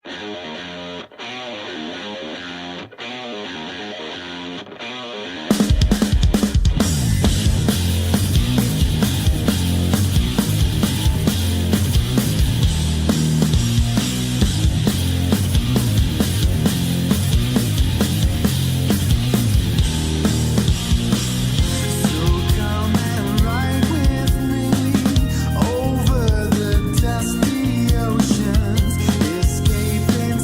Over the dusty oceans, escaping.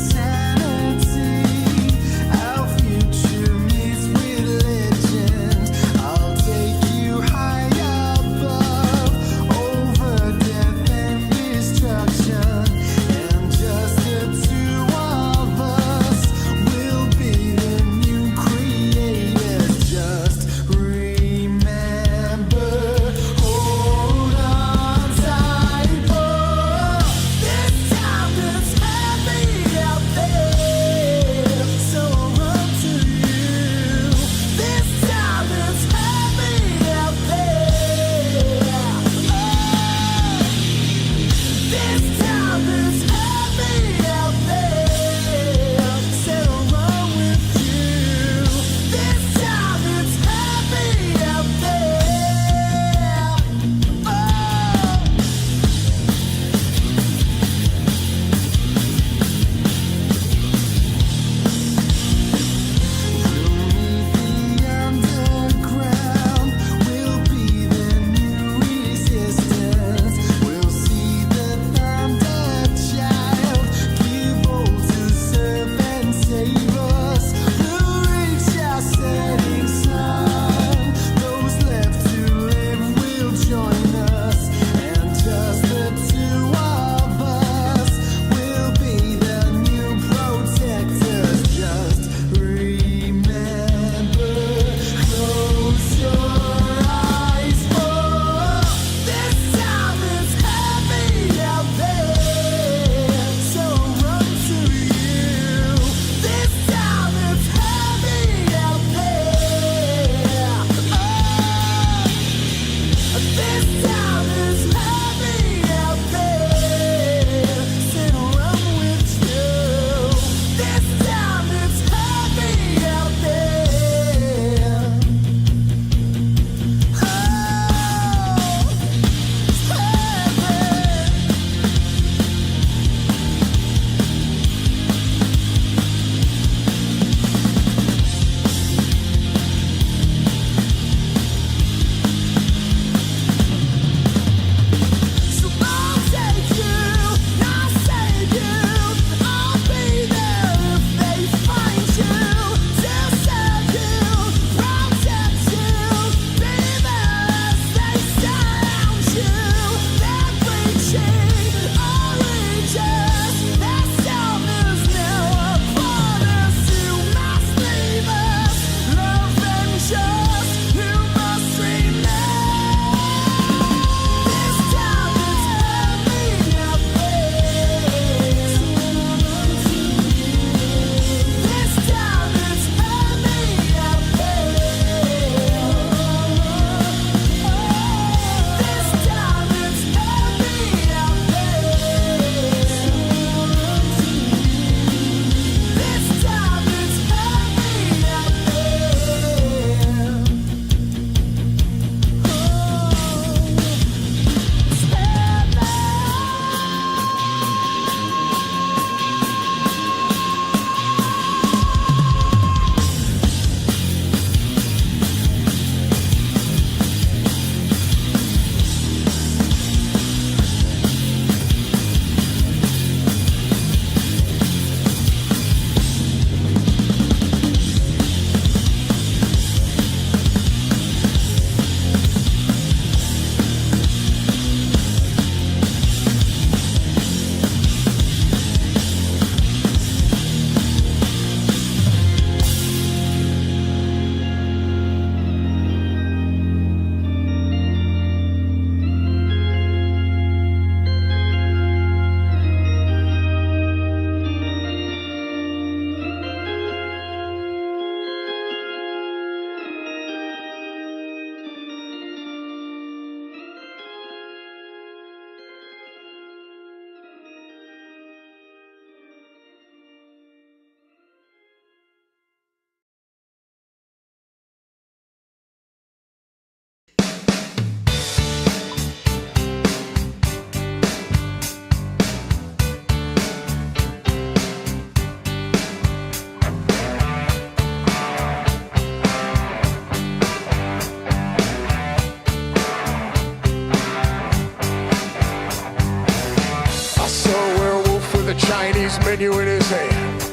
menu in his hand,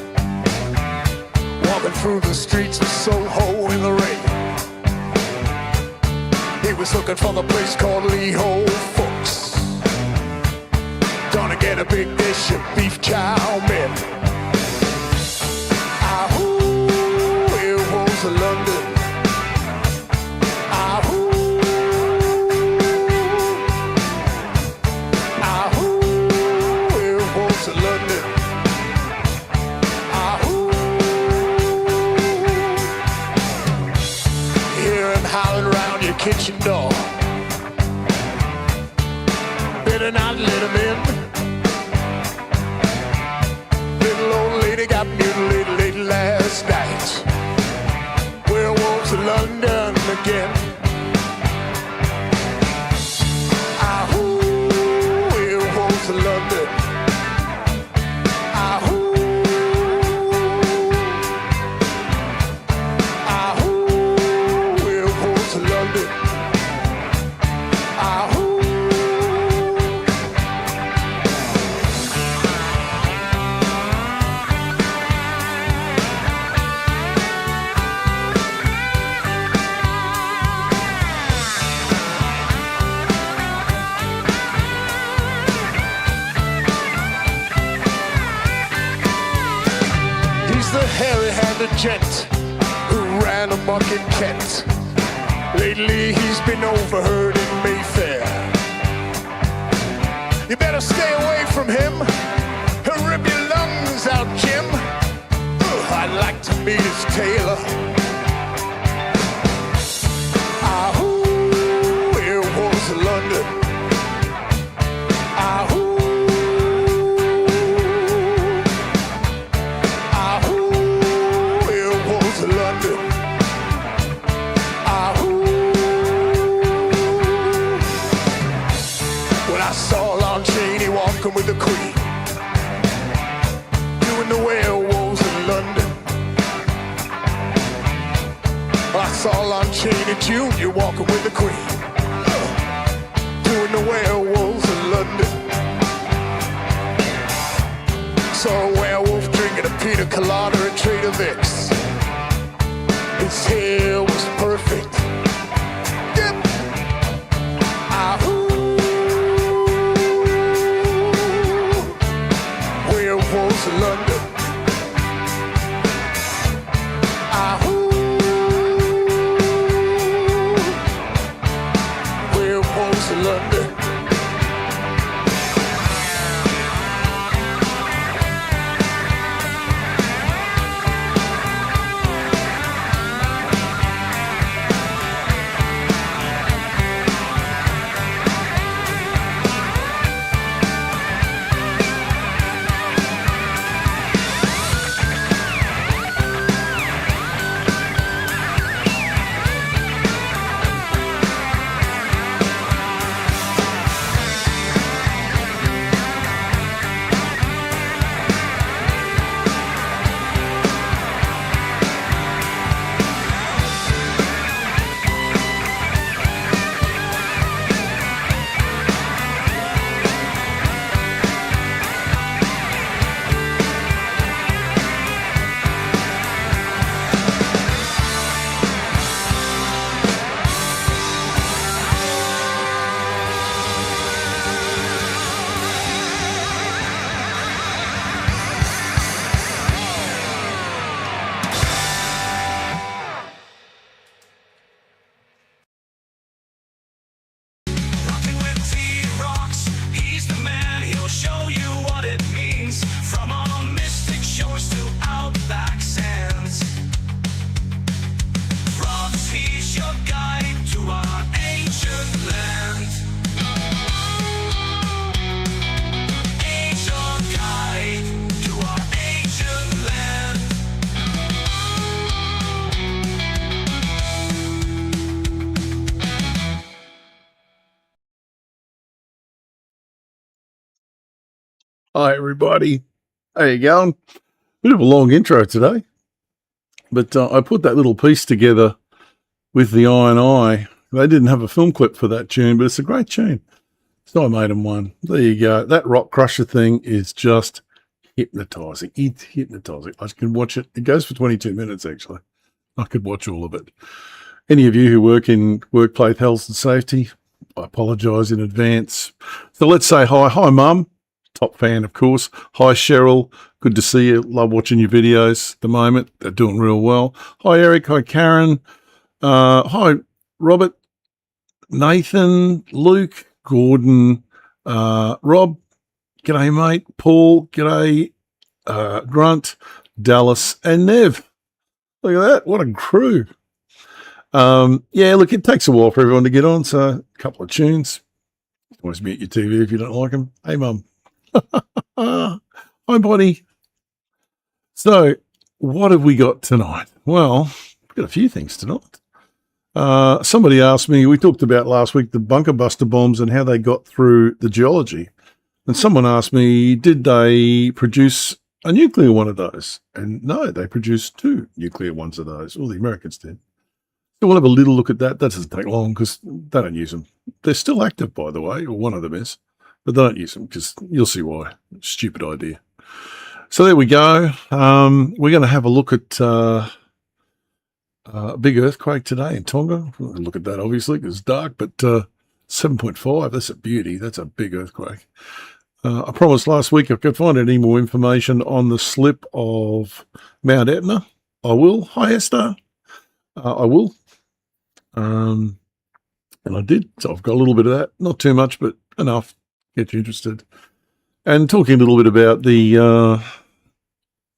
walking through the streets of Soho in the rain. He was looking for the place called Lee Ho Fooks. Gonna get a big dish of beef chow mein. Ah-hoo, it was London. Ah-hoo, ah-hoo, it was London. Ah-hoo, hear him howling round your kitchen door. Better not let him in. Little old lady got mutilated late last night. Werewolves of London again. Ah-hoo, werewolves of London. Ah-hoo, ah-hoo, werewolves of London. Ah-hoo. The hairy-handed gent who ran amok in Kent. Lately he's been overheard in Mayfair. You better stay away from him. He'll rip your lungs out, Jim. I'd like to meet his tailor. Ah-hoo, it was London. Ah-hoo. London. Ah-hoo. When I saw Lon Chaney walking with the Queen, doing the werewolves in London. I saw Lon Chaney Jr. walking with the Queen, doing the werewolves in London. Saw a werewolf drinking a pina colada at Trader Vic's. His hair was perfect. Yep. Ah-hoo. Werewolves of London. Ah-hoo. Werewolves of London. Hi, everybody. How you going? Bit of a long intro today, but I put that little piece together with the Eye and I. They didn't have a film clip for that tune, but it's a great tune. So I made them one. There you go. That Rock Crusher thing is just hypnotizing. It's hypnotizing. I can watch it. It goes for 22 minutes, actually. I could watch all of it. Any of you who work in workplace health and safety, I apologise in advance. So let's say hi. Hi, Mum. Top fan, of course. Hi, Cheryl. Good to see you. Love watching your videos at the moment. They're doing real well. Hi, Eric. Hi, Karen. Hi, Robert, Nathan, Luke, Gordon, Rob. G'day, mate. Paul. G'day, Grunt, Dallas, and Nev. Look at that. What a crew. Yeah, look, it takes a while for everyone to get on, so a couple of tunes. Always mute your TV if you don't like them. Hey, Mum. Hi, buddy. So, what have we got tonight? Well, we've got a few things tonight. Somebody asked me, we talked about last week the bunker buster bombs and how they got through the geology. And someone asked me, did they produce a nuclear one of those? And no, they produced 2 nuclear ones of those. Well, the Americans did. So we'll have a little look at that. That doesn't take long because they don't use them. They're still active, by the way, or one of them is. But they don't use them because you'll see why. Stupid idea. So there we go. We're going to have a look at a big earthquake today in Tonga. We'll look at that, obviously, because it's dark, but 7.5, that's a beauty. That's a big earthquake. I promised last week if I could find any more information on the slip of Mount Etna, I will. Hi, Esther. I will. And I did. So I've got a little bit of that. Not too much, but enough to get you interested. And talking a little bit about the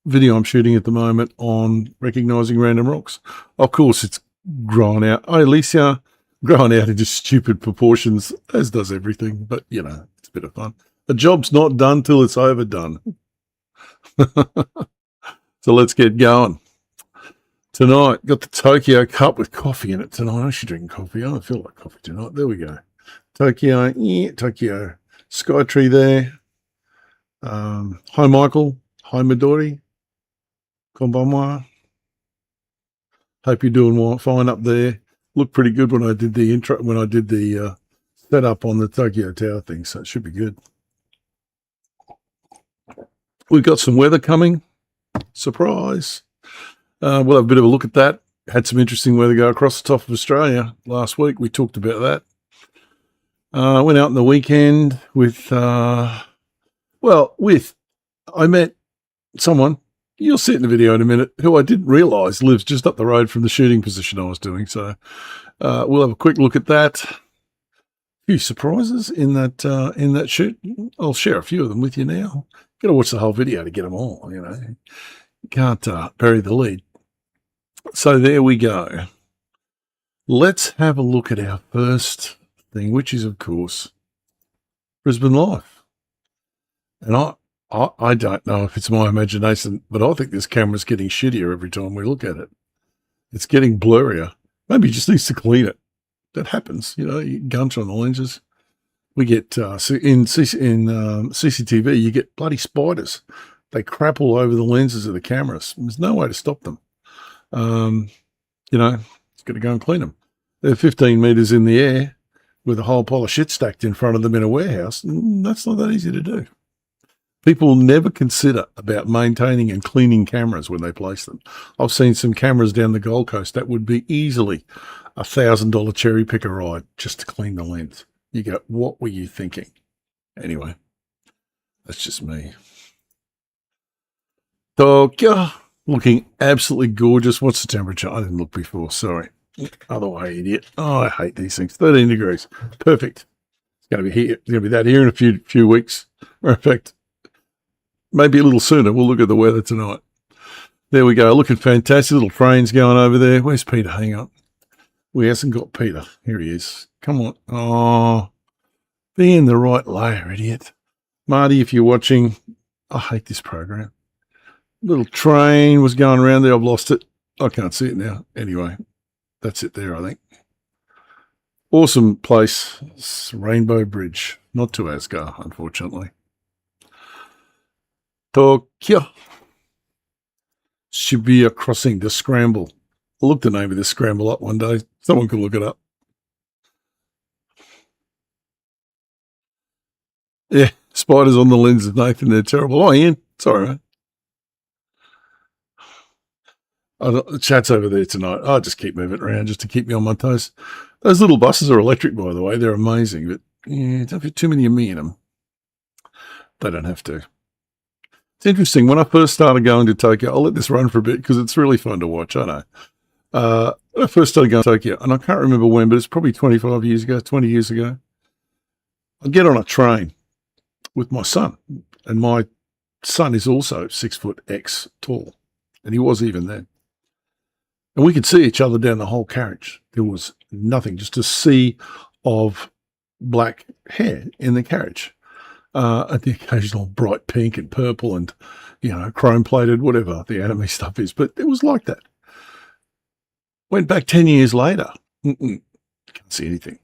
video I'm shooting at the moment on recognising random rocks. Of course, it's grown out. Oh, Alicia, grown out into stupid proportions, as does everything. But, you know, it's a bit of fun. The job's not done till it's overdone. So let's get going. Tonight, got the Tokyo cup with coffee in it tonight. I should drink coffee. I don't feel like coffee tonight. There we go. Tokyo, yeah, Tokyo. Skytree there. Hi, Michael. Hi, Midori. Konbanwa. Hope you're doing fine up there. Looked pretty good when I did the intro, when I did the setup on the Tokyo Tower thing, so it should be good. We've got some weather coming. Surprise. We'll have a bit of a look at that. Had some interesting weather go across the top of Australia last week. We talked about that. Went out on the weekend with, I met someone, you'll see it in the video in a minute, who I didn't realise lives just up the road from the shooting position I was doing. So we'll have a quick look at that. A few surprises in that shoot. I'll share a few of them with you now. Got to watch the whole video to get them all, you know. Can't bury the lead. So there we go. Let's have a look at our first thing, which is, of course, Brisbane Life. And I don't know if it's my imagination, but I think this camera's getting shittier every time we look at it. It's getting blurrier. Maybe it just needs to clean it. That happens, you know, you gunch on the lenses. We get, in CCTV, you get bloody spiders. They crap all over the lenses of the cameras. There's no way to stop them. You know, it's got to go and clean them. They're 15 metres in the air with a whole pile of shit stacked in front of them in a warehouse. That's not that easy to do. People never consider about maintaining and cleaning cameras when they place them. I've seen some cameras down the Gold Coast that would be easily $1,000 cherry picker ride just to clean the lens. You go, what were you thinking? Anyway, that's just me. Tokyo, looking absolutely gorgeous. What's the temperature? I didn't look before. Sorry. Other way, idiot. Oh, I hate these things. 13 degrees. Perfect. It's going to be here. It's going to be that here in a few weeks. Matter of fact, maybe a little sooner. We'll look at the weather tonight. There we go. Looking fantastic. Little trains going over there. Where's Peter? Hang on. We hasn't got Peter. Here he is. Come on. Oh, be in the right layer, idiot. Marty, if you're watching, I hate this program. Little train was going around there. I've lost it. I can't see it now. Anyway, that's it there, I think. Awesome place. It's Rainbow Bridge. Not to Asgard, unfortunately. Tokyo. Shibuya Crossing, the Scramble. I'll look the name of this scramble up one day. Someone can look it up. Yeah, spiders on the lenses, Nathan. They're terrible. Oh, Ian, Sorry, mate. The chat's over there tonight. I'll just keep moving around just to keep me on my toes. Those little buses are electric, by the way. They're amazing, but don't put too many of me in them. They don't have to. It's interesting. When I first started going to Tokyo, I'll let this run for a bit because it's really fun to watch. I know. When I first started going to Tokyo, and I can't remember when, but it's probably 25 years ago, 20 years ago, I'd get on a train with my son, and my son is also 6'X tall, and he was even then. And we could see each other down the whole carriage. There was nothing, just a sea of black hair in the carriage. And the occasional bright pink and purple and, chrome-plated, whatever the anime stuff is. But it was like that. Went back 10 years later. Can't see anything.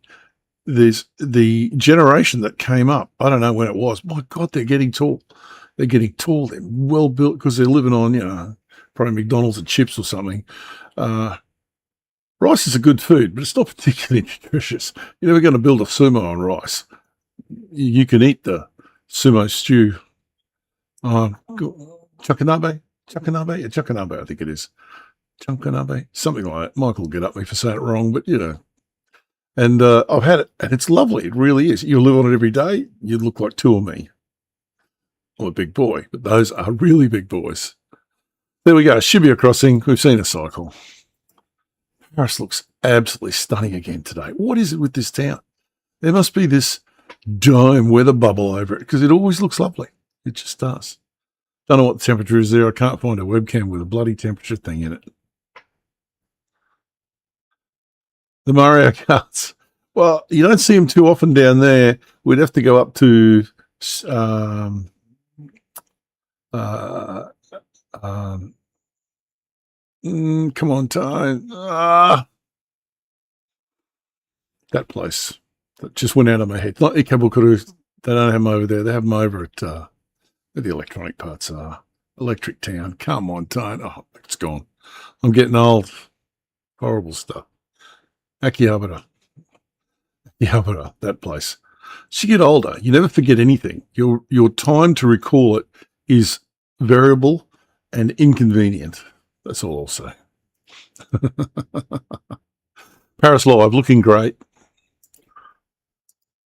There's the generation that came up. I don't know when it was. My God, they're getting tall. They're getting tall. They're well built because they're living on, probably McDonald's and chips or something. Rice is a good food, but it's not particularly nutritious. You're never going to build a sumo on rice. You can eat the sumo stew. Chukanabe, I think it is. Chukanabe, something like that. Michael will get up me for saying it wrong, but And I've had it, and it's lovely. It really is. You live on it every day. You look like two of me. I'm a big boy, but those are really big boys. There we go. Shibuya Crossing. We've seen a cycle. Paris looks absolutely stunning again today. What is it with this town? There must be this dome weather bubble over it because it always looks lovely. It just does. Don't know what the temperature is there. I can't find a webcam with a bloody temperature thing in it. The Mario Karts. Well, you don't see them too often down there. We'd have to go up to come on, time. That place that just went out of my head. Not Ikebukuro. They don't have them over there. They have them over at where the electronic parts are. Electric Town. Come on, time. Oh, it's gone. I'm getting old. Horrible stuff. Akihabara. Akihabara, that place. As you get older, you never forget anything. Your time to recall it is variable and inconvenient. That's all I'll say. Paris Live, looking great.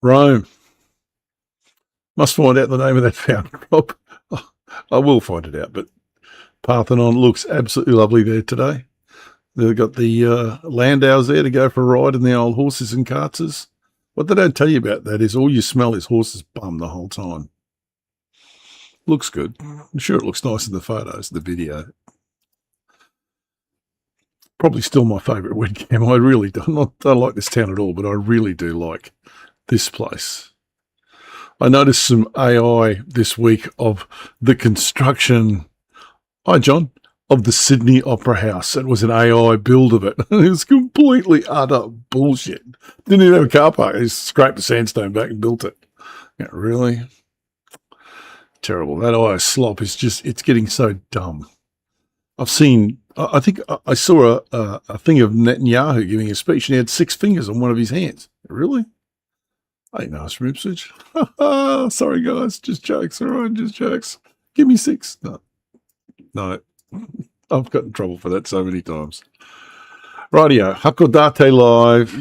Rome. Must find out the name of that fountain, Rob. I will find it out, but Parthenon looks absolutely lovely there today. They've got the Landaus there to go for a ride in the old horses and carts. What they don't tell you about that is all you smell is horses' bum the whole time. Looks good. I'm sure it looks nice in the photos, the video. Probably still my favourite webcam. I really don't like this town at all, but I really do like this place. I noticed some AI this week of the construction. Hi, John. Of the Sydney Opera House. It was an AI build of it. It was completely utter bullshit. Didn't even have a car park. They scraped the sandstone back and built it. Yeah, really? Terrible. That AI slop is just, it's getting so dumb. I think I saw a thing of Netanyahu giving a speech and he had 6 fingers on one of his hands. Really? I know it's from Ipswich. Sorry, guys. Just jokes. All right, just jokes. Give me 6. No. I've got in trouble for that so many times. Rightio, Hakodate Live.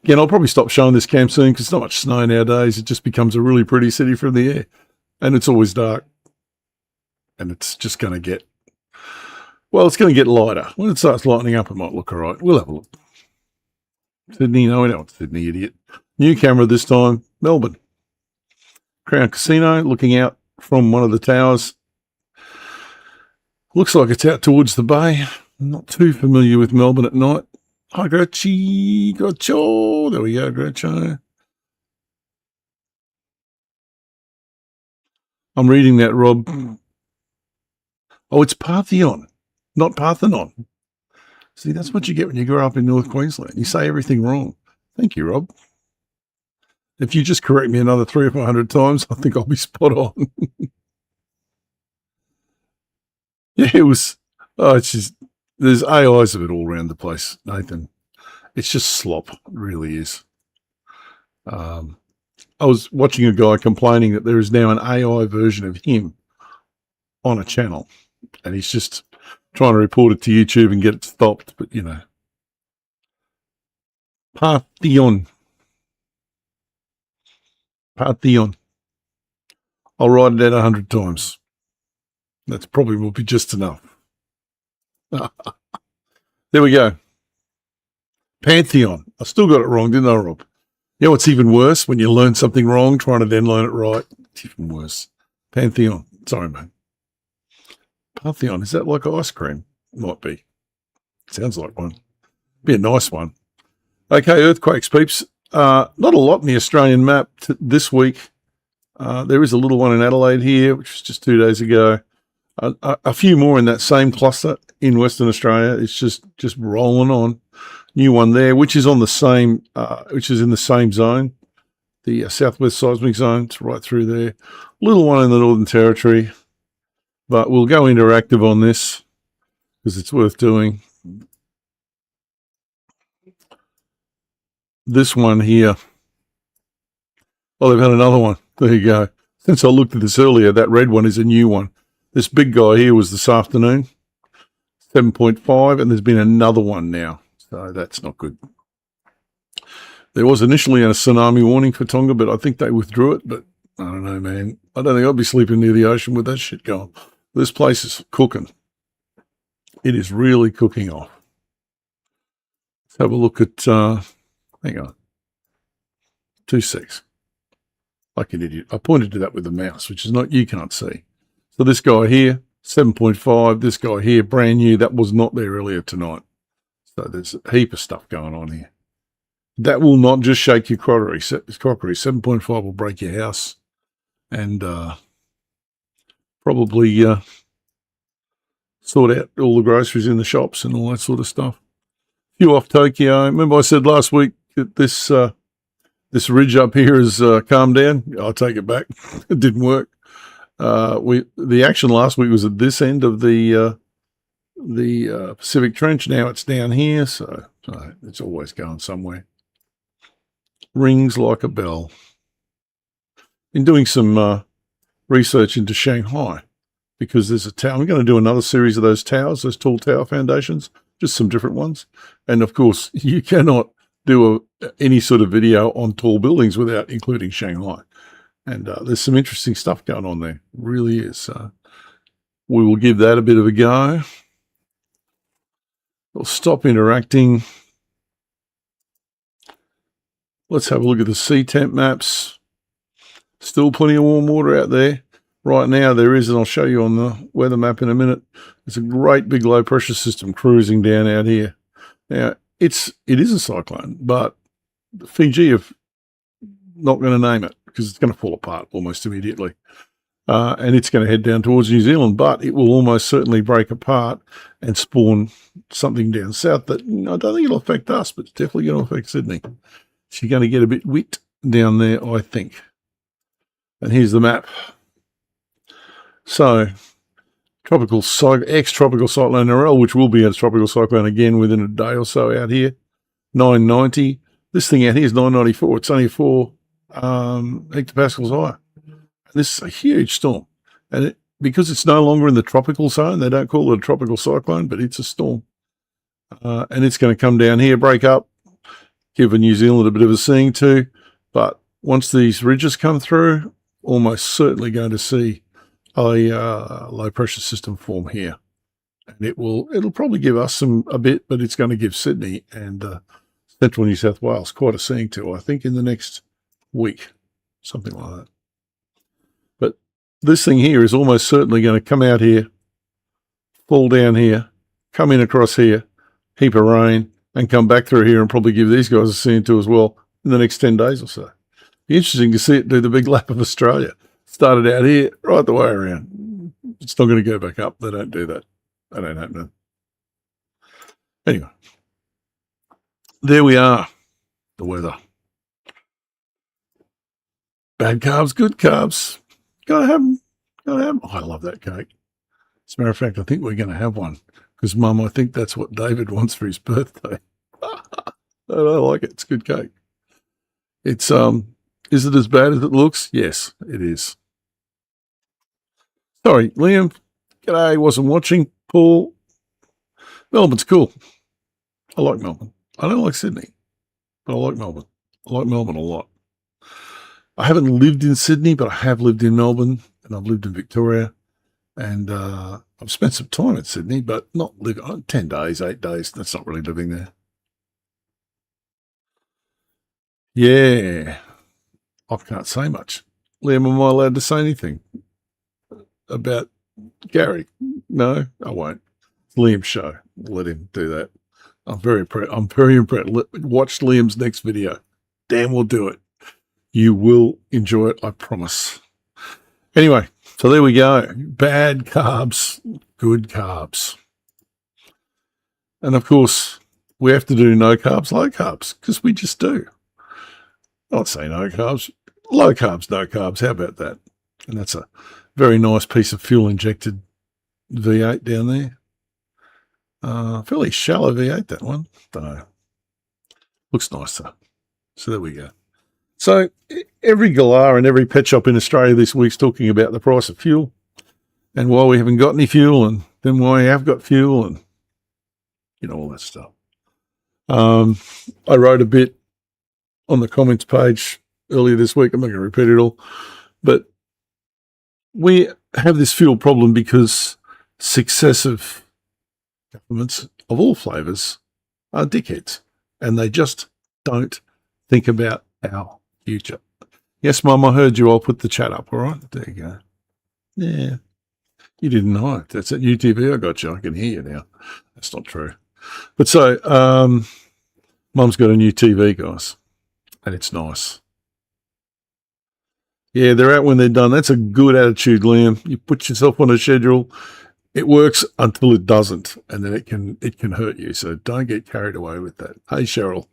Again, I'll probably stop showing this cam soon because it's not much snow nowadays. It just becomes a really pretty city from the air. And it's always dark. And it's just going to get, it's going to get lighter. When it starts lightening up, it might look all right. We'll have a look. Sydney, no, we don't want Sydney, idiot. New camera this time, Melbourne. Crown Casino, looking out from one of the towers. Looks like it's out towards the bay. I'm not too familiar with Melbourne at night. Hi, Groucho. There we go, Groucho. I'm reading that, Rob. Oh, it's Parthenon, not Parthenon. See, that's what you get when you grow up in North Queensland. You say everything wrong. Thank you, Rob. If you just correct me another 300 or 400 times, I think I'll be spot on. Yeah, it was, it's just, there's AIs of it all around the place, Nathan. It's just slop. It really is. I was watching a guy complaining that there is now an AI version of him on a channel, and he's just trying to report it to YouTube and get it stopped. But, you know, Parthion. Parthion. I'll write it out 100 times. That's probably will be just enough. There we go. Pantheon. I still got it wrong, didn't I, Rob? You know what's even worse? When you learn something wrong, trying to then learn it right. It's even worse. Pantheon. Sorry, mate. Pantheon. Is that like ice cream? Might be. Sounds like one. Be a nice one. Okay, earthquakes, peeps. Not a lot in the Australian map this week. There is a little one in Adelaide here, which was just 2 days ago. A few more in that same cluster in Western Australia. It's just rolling on. New one there, which is on the same, which is in the same zone, the southwest seismic zone. It's right through there. Little one in the Northern Territory, but we'll go interactive on this because it's worth doing. This one here. Oh, they've had another one. There you go. Since I looked at this earlier, that red one is a new one. This big guy here was this afternoon, 7.5, and there's been another one now. So that's not good. There was initially a tsunami warning for Tonga, but I think they withdrew it. But I don't know, man. I don't think I'll be sleeping near the ocean with that shit going. This place is cooking. It is really cooking off. Let's have a look at, hang on, 2 secs. Like an idiot. I pointed to that with the mouse, which is not, you can't see. So this guy here, 7.5. This guy here, brand new. That was not there earlier tonight. So there's a heap of stuff going on here. That will not just shake your crockery. 7.5 will break your house and probably sort out all the groceries in the shops and all that sort of stuff. A few off Tokyo. Remember I said last week that this ridge up here has calmed down? I'll take it back. It didn't work. The action last week was at this end of the Pacific Trench. Now it's down here, so it's always going somewhere. Rings like a bell. Been doing some research into Shanghai because there's a tower. I'm going to do another series of those towers, those tall tower foundations, just some different ones. And of course, you cannot do any sort of video on tall buildings without including Shanghai. And there's some interesting stuff going on there. It really is. We will give that a bit of a go. We'll stop interacting. Let's have a look at the sea temp maps. Still plenty of warm water out there. Right now there is, and I'll show you on the weather map in a minute. There's a great big low pressure system cruising down out here. Now, it is a cyclone, but Fiji have not going to name it because it's going to fall apart almost immediately. And it's going to head down towards New Zealand, but it will almost certainly break apart and spawn something down south that I don't think it'll affect us, but it's definitely going to affect Sydney. She's going to get a bit wet down there, I think. And here's the map. So, ex-tropical cyclone Narelle, which will be a tropical cyclone again within a day or so out here, 990. This thing out here is 994. It's only 4 hectopascals higher. This is a huge storm. And because it's no longer in the tropical zone, they don't call it a tropical cyclone, but it's a storm. And it's going to come down here, break up, give New Zealand a bit of a seeing to. But once these ridges come through, almost certainly going to see a low pressure system form here. And it'll probably give us a bit, but it's going to give Sydney and central New South Wales quite a seeing to, I think, in the next week, something like that. But this thing here is almost certainly going to come out here, fall down here, come in across here, heap of rain, and come back through here and probably give these guys a seeing to as well in the next 10 days or so. Be interesting to see it do the big lap of Australia. Started out here, right the way around. It's not going to go back up. They don't do that. That ain't happening. Anyway, there we are. The weather. Bad carbs, good carbs. Gotta have them. Gotta have them. Oh, I love that cake. As a matter of fact, I think we're going to have one because, Mum, I think that's what David wants for his birthday. I like it. It's good cake. It's is it as bad as it looks? Yes, it is. Sorry, Liam, G'day, wasn't watching. Paul. Melbourne's cool. I like Melbourne. I don't like Sydney, but I like Melbourne. I like Melbourne a lot. I haven't lived in Sydney, but I have lived in Melbourne, and I've lived in Victoria, and I've spent some time in Sydney, but not living 10 days, 8 days. That's not really living there. Yeah, I can't say much. Liam, am I allowed to say anything about Gary? No, I won't. It's Liam's show. Let him do that. I'm very impressed. Watch Liam's next video. Dan will do it. You will enjoy it, I promise. Anyway, so there we go. Bad carbs, good carbs. And of course, we have to do no carbs, low carbs, because we just do. I'd say no carbs, low carbs, no carbs. How about that? And that's a very nice piece of fuel-injected V8 down there. Fairly shallow V8, that one. Don't know. Looks nice, though. So there we go. So every galah and every pet shop in Australia this week's talking about the price of fuel and why we haven't got any fuel and then why we have got fuel and, all that stuff. I wrote a bit on the comments page earlier this week. I'm not going to repeat it all, but we have this fuel problem because successive governments of all flavours are dickheads and they just don't think about our future. Yes, Mum, I heard you. I'll put the chat up, all right? There you go. Yeah. You didn't know it. That's at UTV. I got you. I can hear you now. That's not true. But so, Mum's got a new TV, guys, and it's nice. Yeah, they're out when they're done. That's a good attitude, Liam. You put yourself on a schedule. It works until it doesn't, and then it can hurt you. So don't get carried away with that. Hey, Cheryl.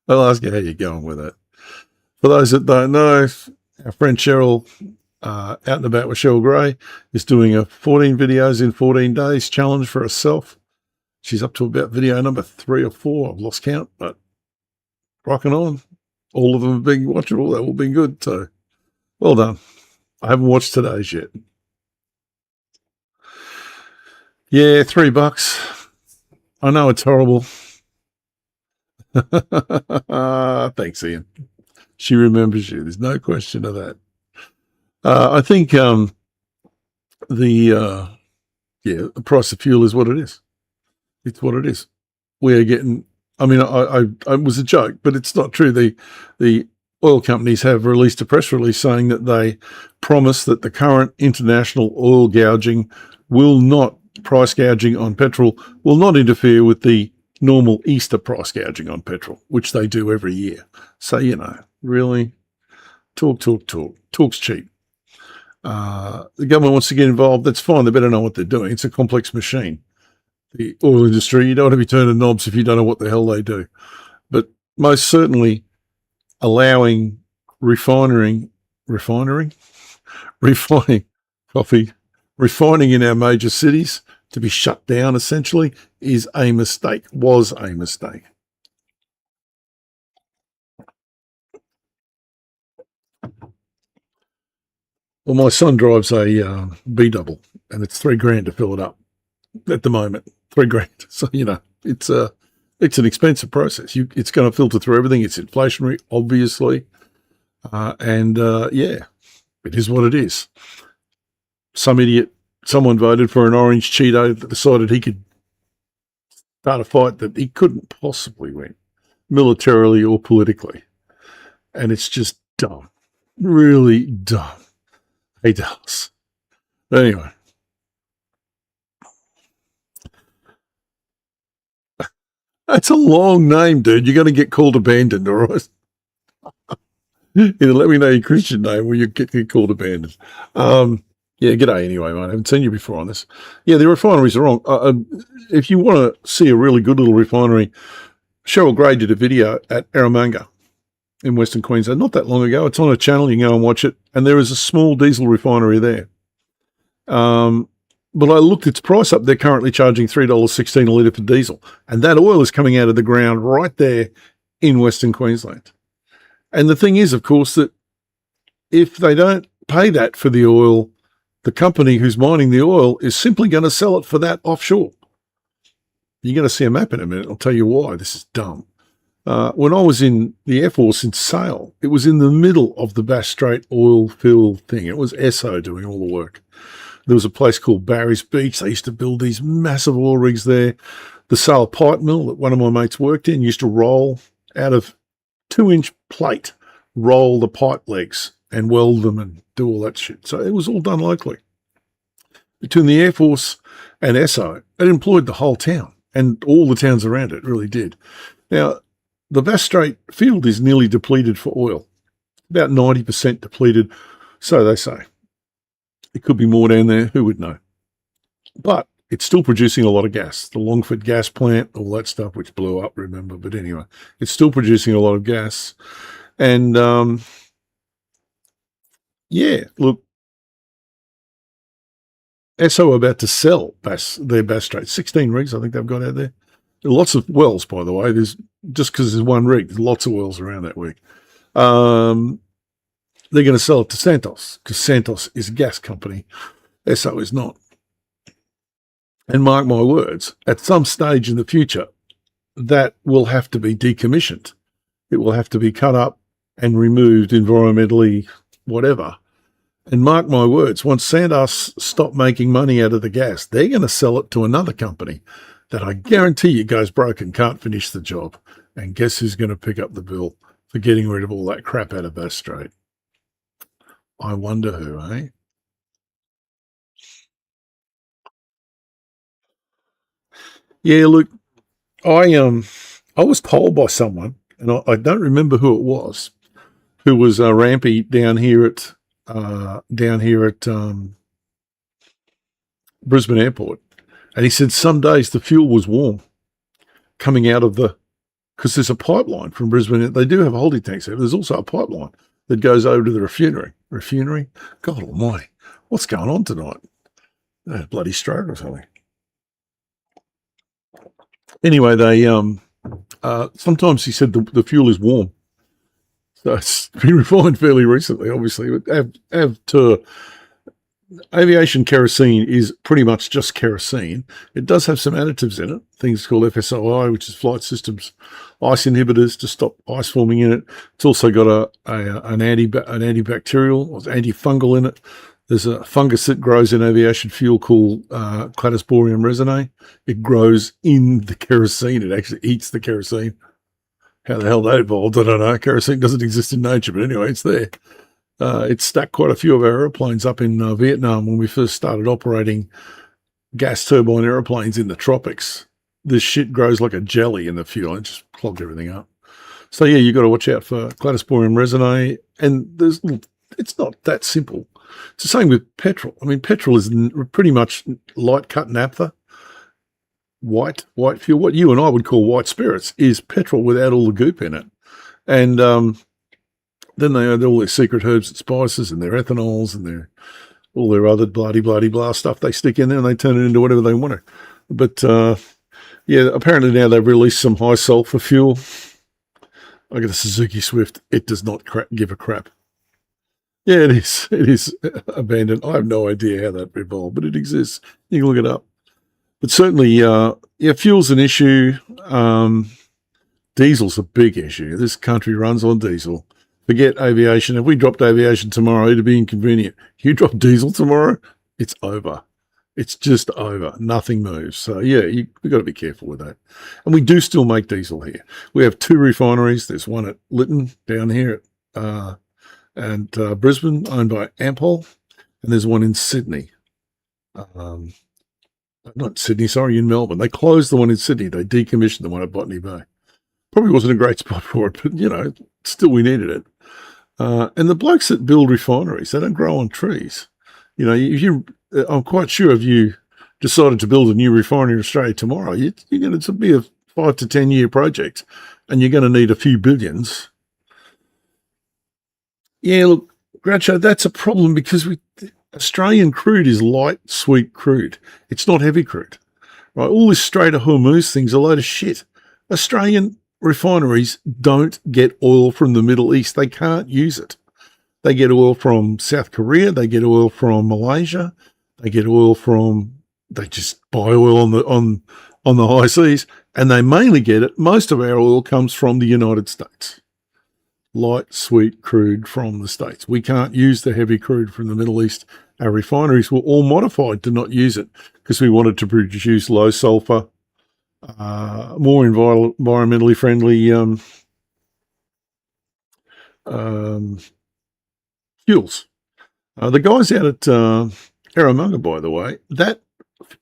I'll ask you how you're going with it. For those that don't know, our friend Cheryl, out and about with Cheryl Gray, is doing a 14 videos in 14 days challenge for herself. She's up to about video number 3 or 4. I've lost count, but rocking on. All of them have been watchable. They've all been good. So well done. I haven't watched today's yet. Yeah, $3. I know it's horrible. Thanks, Ian. She remembers you. There's no question of that. I think the price of fuel is what it is. It's what it is. We are getting. I mean, I was a joke, but it's not true. The oil companies have released a press release saying that they promise that the current international oil price gouging on petrol will not interfere with the normal Easter price gouging on petrol, which they do every year. So, really, talk's cheap. The government wants to get involved. That's fine. They better know what they're doing. It's a complex machine. The oil industry, you don't want to be turning knobs if you don't know what the hell they do. But most certainly allowing refining in our major cities to be shut down essentially was a mistake. Well, my son drives a B-double and it's $3,000 to fill it up at the moment. $3,000. So, it's an expensive process. It's going to filter through everything. It's inflationary, obviously. It is what it is. Someone voted for an orange Cheeto that decided he could start a fight that he couldn't possibly win, militarily or politically. And it's just dumb. Really dumb. Hey, Dallas. Anyway. That's a long name, dude. You're going to get called abandoned, all right? Either let me know your Christian name or you get called abandoned. G'day anyway, mate. I haven't seen you before on this. Yeah, the refineries are wrong. If you want to see a really good little refinery, Cheryl Gray did a video at Eromanga in Western Queensland not that long ago. It's on a channel. You can go and watch it. And there is a small diesel refinery there. But I looked its price up. They're currently charging $3.16 a litre for diesel. And that oil is coming out of the ground right there in Western Queensland. And the thing is, of course, that if they don't pay that for the oil the company who's mining the oil is simply going to sell it for that offshore. You're going to see a map in a minute. I'll tell you why. This is dumb. When I was in the Air Force in Sale, it was in the middle of the Bass Strait oil field thing. It was Esso doing all the work. There was a place called Barry's Beach. They used to build these massive oil rigs there. The Sale pipe mill that one of my mates worked in used to roll out of 2-inch plate, roll the pipe legs and weld them and do all that shit. So it was all done locally. Between the Air Force and Esso, it employed the whole town and all the towns around it really did. Now, the Bass Strait field is nearly depleted for oil, about 90% depleted, so they say. It could be more down there, who would know? But it's still producing a lot of gas. The Longford gas plant, all that stuff, which blew up, remember. But anyway, it's still producing a lot of gas. And, yeah, look, Esso are about to sell their Bass Strait. 16 rigs, I think they've got out there. There are lots of wells, by the way. There's just because there's one rig, there's lots of wells around that rig. They're going to sell it to Santos because Santos is a gas company. Esso is not. And mark my words, at some stage in the future, that will have to be decommissioned. It will have to be cut up and removed environmentally, whatever. And mark my words, once Santos stop making money out of the gas, they're going to sell it to another company that I guarantee you goes broke and can't finish the job. And guess who's going to pick up the bill for getting rid of all that crap out of Bass Strait? I wonder who, eh? Yeah, look, I was told by someone, and I don't remember who it was rampy down here at Brisbane Airport, and he said some days the fuel was warm coming out of because there's a pipeline from Brisbane. They do have holding tanks there. There's also a pipeline that goes over to the refinery. Refinery? God almighty. What's going on tonight? Bloody stroke or something. Anyway, they sometimes he said the fuel is warm. So it's been refined fairly recently, obviously. Aviation kerosene is pretty much just kerosene. It does have some additives in it, things called FSOI, which is flight systems ice inhibitors to stop ice forming in it. It's also got an antibacterial or antifungal in it. There's a fungus that grows in aviation fuel called Cladosporium resinae. It grows in the kerosene. It actually eats the kerosene. How the hell that evolved, I don't know. Kerosene doesn't exist in nature, but anyway, it's there. It stacked quite a few of our airplanes up in Vietnam when we first started operating gas turbine airplanes in the tropics. This shit grows like a jelly in the fuel. It just clogged everything up. So, yeah, you've got to watch out for Cladosporium resinae. And it's not that simple. It's the same with petrol. I mean, petrol is pretty much light cut naphtha. White fuel. What you and I would call white spirits is petrol without all the goop in it. And then they add all their secret herbs and spices and their ethanols and all their other blah stuff they stick in there, and they turn it into whatever they want to. But, yeah, apparently now they've released some high sulfur fuel. I got a Suzuki Swift. It does not give a crap. Yeah, it is. It is abandoned. I have no idea how that evolved, but it exists. You can look it up. But certainly, yeah, fuel's an issue. Diesel's a big issue. This country runs on diesel. Forget aviation. If we dropped aviation tomorrow, it'd be inconvenient. You drop diesel tomorrow, it's over. It's just over. Nothing moves. So, yeah, we've got to be careful with that. And we do still make diesel here. We have 2 refineries. There's one at Lytton down here at Brisbane, owned by Ampol, and there's one in Sydney. Not Sydney, sorry, in Melbourne. They closed the one in Sydney. They decommissioned the one at Botany Bay. Probably wasn't a great spot for it, but, still we needed it. And the blokes that build refineries, they don't grow on trees. I'm quite sure if you decided to build a new refinery in Australia tomorrow, you're going to be a 5 to 10 year project, and you're going to need a few billions. Yeah, look, Groucho, that's a problem because Australian crude is light, sweet crude. It's not heavy crude. Right? All this Strait of Hormuz thing's a load of shit. Australian refineries don't get oil from the Middle East. They can't use it. They get oil from South Korea. They get oil from Malaysia. They get oil from. They just buy oil on the high seas, and they mainly get it. Most of our oil comes from the United States. Light, sweet crude from the States. We can't use the heavy crude from the Middle East. Our refineries were all modified to not use it because we wanted to produce low sulfur, more environmentally friendly fuels. The guys out at Eromanga, by the way, that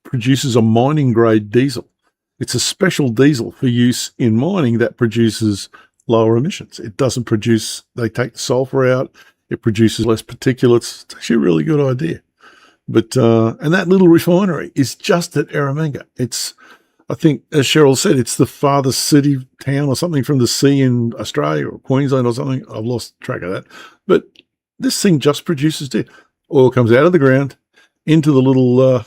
produces a mining grade diesel. It's a special diesel for use in mining that produces lower emissions. It doesn't produce, they take the sulfur out, it produces less particulates. It's actually a really good idea. But, and that little refinery is just at Eromanga. It's, I think, as Cheryl said, it's the farthest city, town or something from the sea in Australia or Queensland or something. I've lost track of that. But this thing just produces diesel. Oil comes out of the ground into the little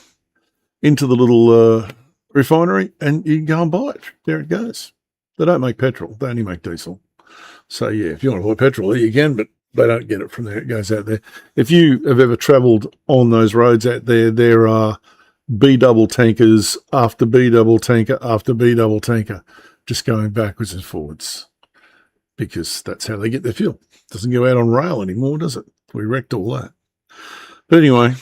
refinery, and you can go and buy it. There it goes. They don't make petrol. They only make diesel. So, yeah, if you want to buy petrol, you can, but they don't get it from there. It goes out there. If you have ever travelled on those roads out there, there are B-double tankers after B-double tanker after B-double tanker just going backwards and forwards because that's how they get their fuel. It doesn't go out on rail anymore, does it? We wrecked all that. But anyway,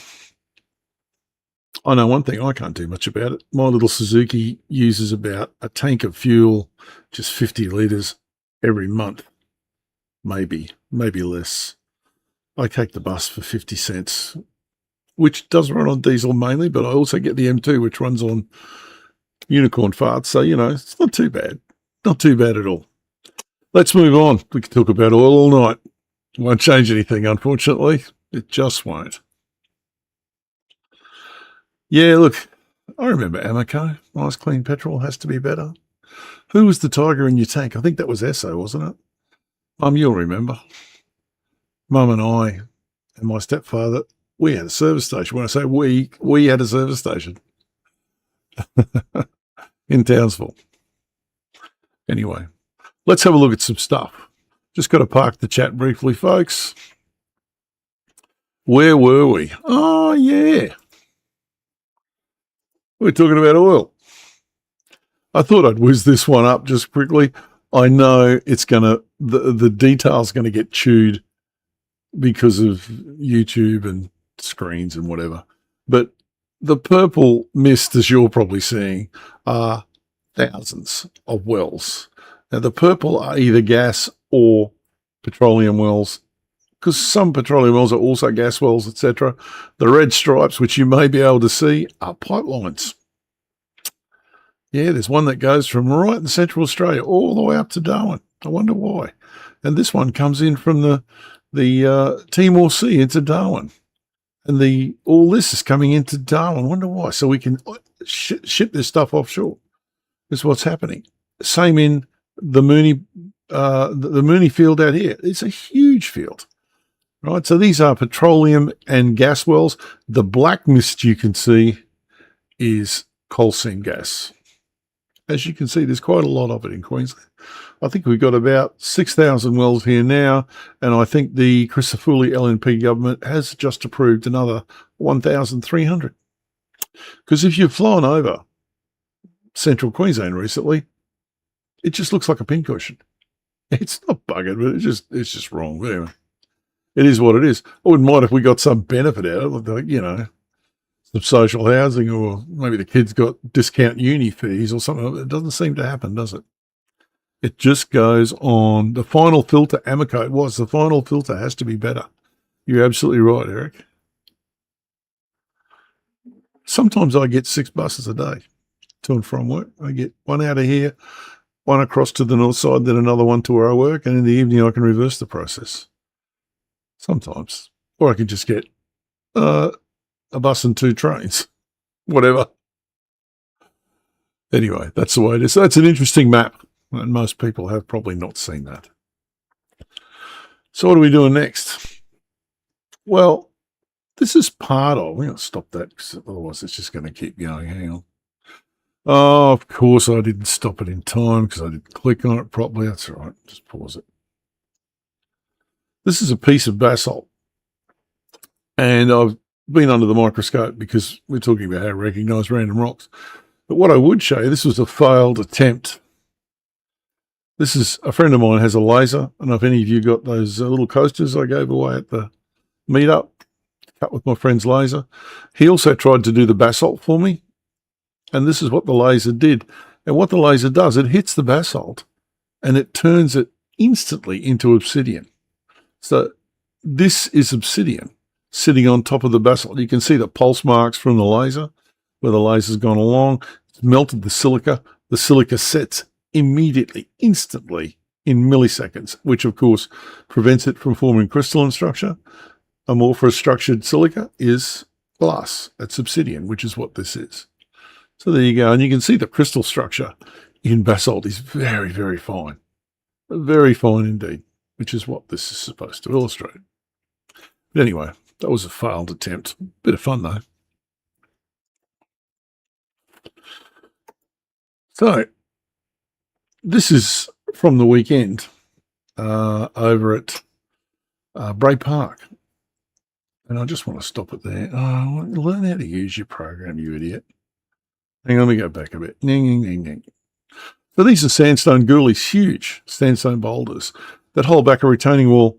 I know one thing, I can't do much about it. My little Suzuki uses about a tank of fuel, just 50 litres every month, maybe less. I take the bus for 50 cents, which does run on diesel mainly, but I also get the M2, which runs on unicorn farts. So, you know, it's not too bad. Not too bad at all. Let's move on. We can talk about oil all night. Won't change anything, unfortunately. It just won't. Yeah, look, I remember Amoco. Nice clean petrol has to be better. Who was the tiger in your tank? I think that was Esso, wasn't it? Mum, you'll remember. Mum and I and my stepfather, we had a service station. When I say we had a service station in Townsville. Anyway, let's have a look at some stuff. Just got to park the chat briefly, folks. Where were we? Oh, yeah. We're talking about oil. I thought I'd whiz this one up just quickly. I know it's going to, the detail's going to get chewed because of YouTube and screens and whatever. But the purple mist, as you're probably seeing, are thousands of wells. Now, the purple are either gas or petroleum wells, because some petroleum wells are also gas wells, etc. The red stripes, which you may be able to see, are pipelines. Yeah, there's one that goes from right in central Australia all the way up to Darwin. I wonder why. And this one comes in from the Timor Sea into Darwin. And all this is coming into Darwin. I wonder why. So we can ship this stuff offshore. That's what's happening. Same in the Mooney field out here. It's a huge field. Right, so these are petroleum and gas wells. The black mist you can see is coal seam gas. As you can see, there's quite a lot of it in Queensland. I think we've got about 6,000 wells here now, and I think the Crisafulli LNP government has just approved another 1,300. Because if you've flown over central Queensland recently, it just looks like a pincushion. It's not buggered, but it's just wrong. But anyway, it is what it is. I wouldn't mind if we got some benefit out of it, like, you know, some social housing, or maybe the kids got discount uni fees or something. It doesn't seem to happen, does it? It just goes on. The final filter, Amoco, it was. The final filter has to be better. You're absolutely right, Eric. Sometimes I get 6 buses a day to and from work. I get one out of here, one across to the north side, then another one to where I work, and in the evening I can reverse the process. Sometimes. Or I can just get a bus and 2 trains. Whatever. Anyway, that's the way it is. So that's an interesting map, and most people have probably not seen that. So what are we doing next? Well, this is part of, we're going to stop that because otherwise it's just going to keep going. Hang on. Oh, of course I didn't stop it in time because I didn't click on it properly. That's all right. Just pause it. This is a piece of basalt. And I've been under the microscope because we're talking about how to recognise random rocks. But what I would show you, this was a failed attempt. This is a friend of mine has a laser. I don't know if any of you got those little coasters I gave away at the meetup, cut with my friend's laser. He also tried to do the basalt for me. And this is what the laser did. And what the laser does, it hits the basalt and it turns it instantly into obsidian. So this is obsidian sitting on top of the basalt. You can see the pulse marks from the laser where the laser's gone along. It's melted the silica. The silica sets immediately, instantly in milliseconds, which of course prevents it from forming crystalline structure. Amorphous structured silica is glass. That's obsidian, which is what this is. So there you go. And you can see the crystal structure in basalt is very, very fine. Very fine indeed, which is what this is supposed to illustrate. But anyway, that was a failed attempt. Bit of fun though. So this is from the weekend over at Bray Park. And I just want to stop it there. Oh, learn how to use your program, you idiot. Hang on, let me go back a bit. So these are sandstone goolies, huge sandstone boulders that hold back a retaining wall.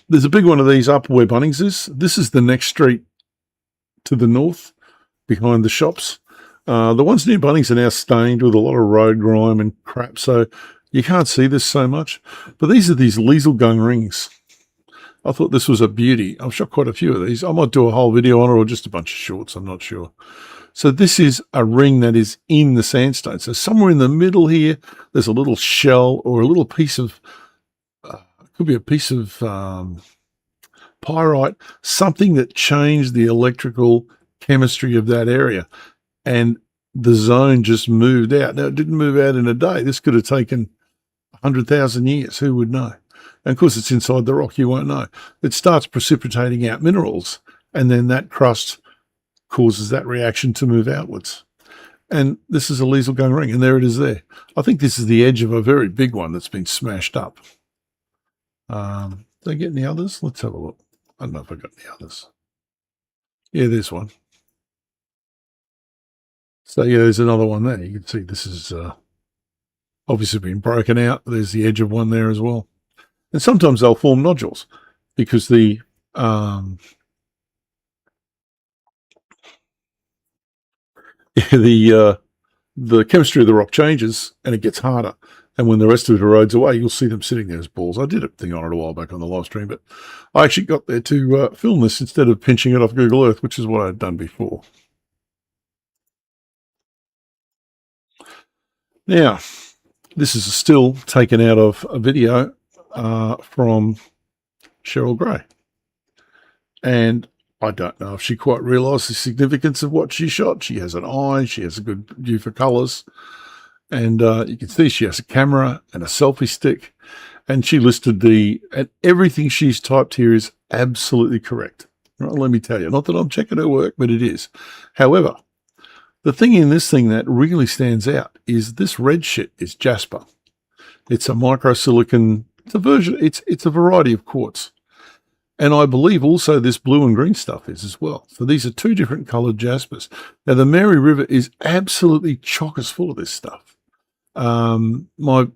There's a big one of these up where Bunnings is. This is the next street to the north behind the shops. The ones near Bunnings are now stained with a lot of road grime and crap, so you can't see this so much. But these are these Lieselgang rings. I thought this was a beauty. I've shot quite a few of these. I might do a whole video on it or just a bunch of shorts. I'm not sure. So this is a ring that is in the sandstone. So somewhere in the middle here, there's a little shell or a little piece of, could be a piece of pyrite, something that changed the electrical chemistry of that area. And the zone just moved out. Now, it didn't move out in a day. This could have taken 100,000 years. Who would know? And of course, it's inside the rock. You won't know. It starts precipitating out minerals, and then that crust causes that reaction to move outwards. And this is a Lieselgang ring, and there it is there. I think this is the edge of a very big one that's been smashed up. Did I get any others? Let's have a look. I don't know if I got any others. Yeah, there's one. So yeah, there's another one there. You can see this is obviously been broken out. There's the edge of one there as well. And sometimes they'll form nodules because the chemistry of the rock changes and it gets harder. And when the rest of it erodes away, you'll see them sitting there as balls. I did a thing on it a while back on the live stream, but I actually got there to film this instead of pinching it off Google Earth, which is what I'd done before. Now, this is a still taken out of a video from Cheryl Gray. And I don't know if she quite realised the significance of what she shot. She has an eye. She has a good view for colours. And you can see she has a camera and a selfie stick. And she listed and everything she's typed here is absolutely correct. Right, let me tell you, not that I'm checking her work, but it is. However, the thing in this thing that really stands out is this red shit is jasper. It's a microsilicon. It's a version. It's a variety of quartz. And I believe also this blue and green stuff is as well. So these are two different coloured jaspers. Now, the Mary River is absolutely chockers full of this stuff. My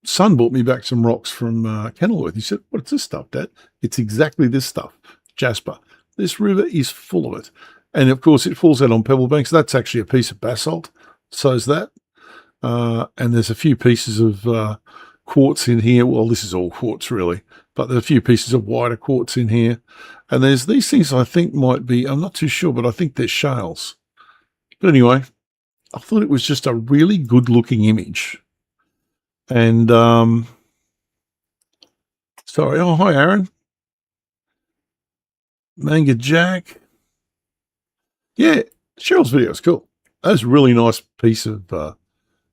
son brought me back some rocks from Kenilworth. He said, "What's this stuff, Dad?" It's exactly this stuff, jasper. This river is full of it. And, of course, it falls out on pebble banks. That's actually a piece of basalt. So is that. And there's a few pieces of quartz in here. Well, this is all quartz, really. But there's a few pieces of whiter quartz in here. And there's these things I think might be, I'm not too sure, but I think they're shales. But anyway, I thought it was just a really good-looking image. And, sorry. Oh, hi, Aaron. Manga Jack. Yeah, Cheryl's video is cool. That's a really nice piece of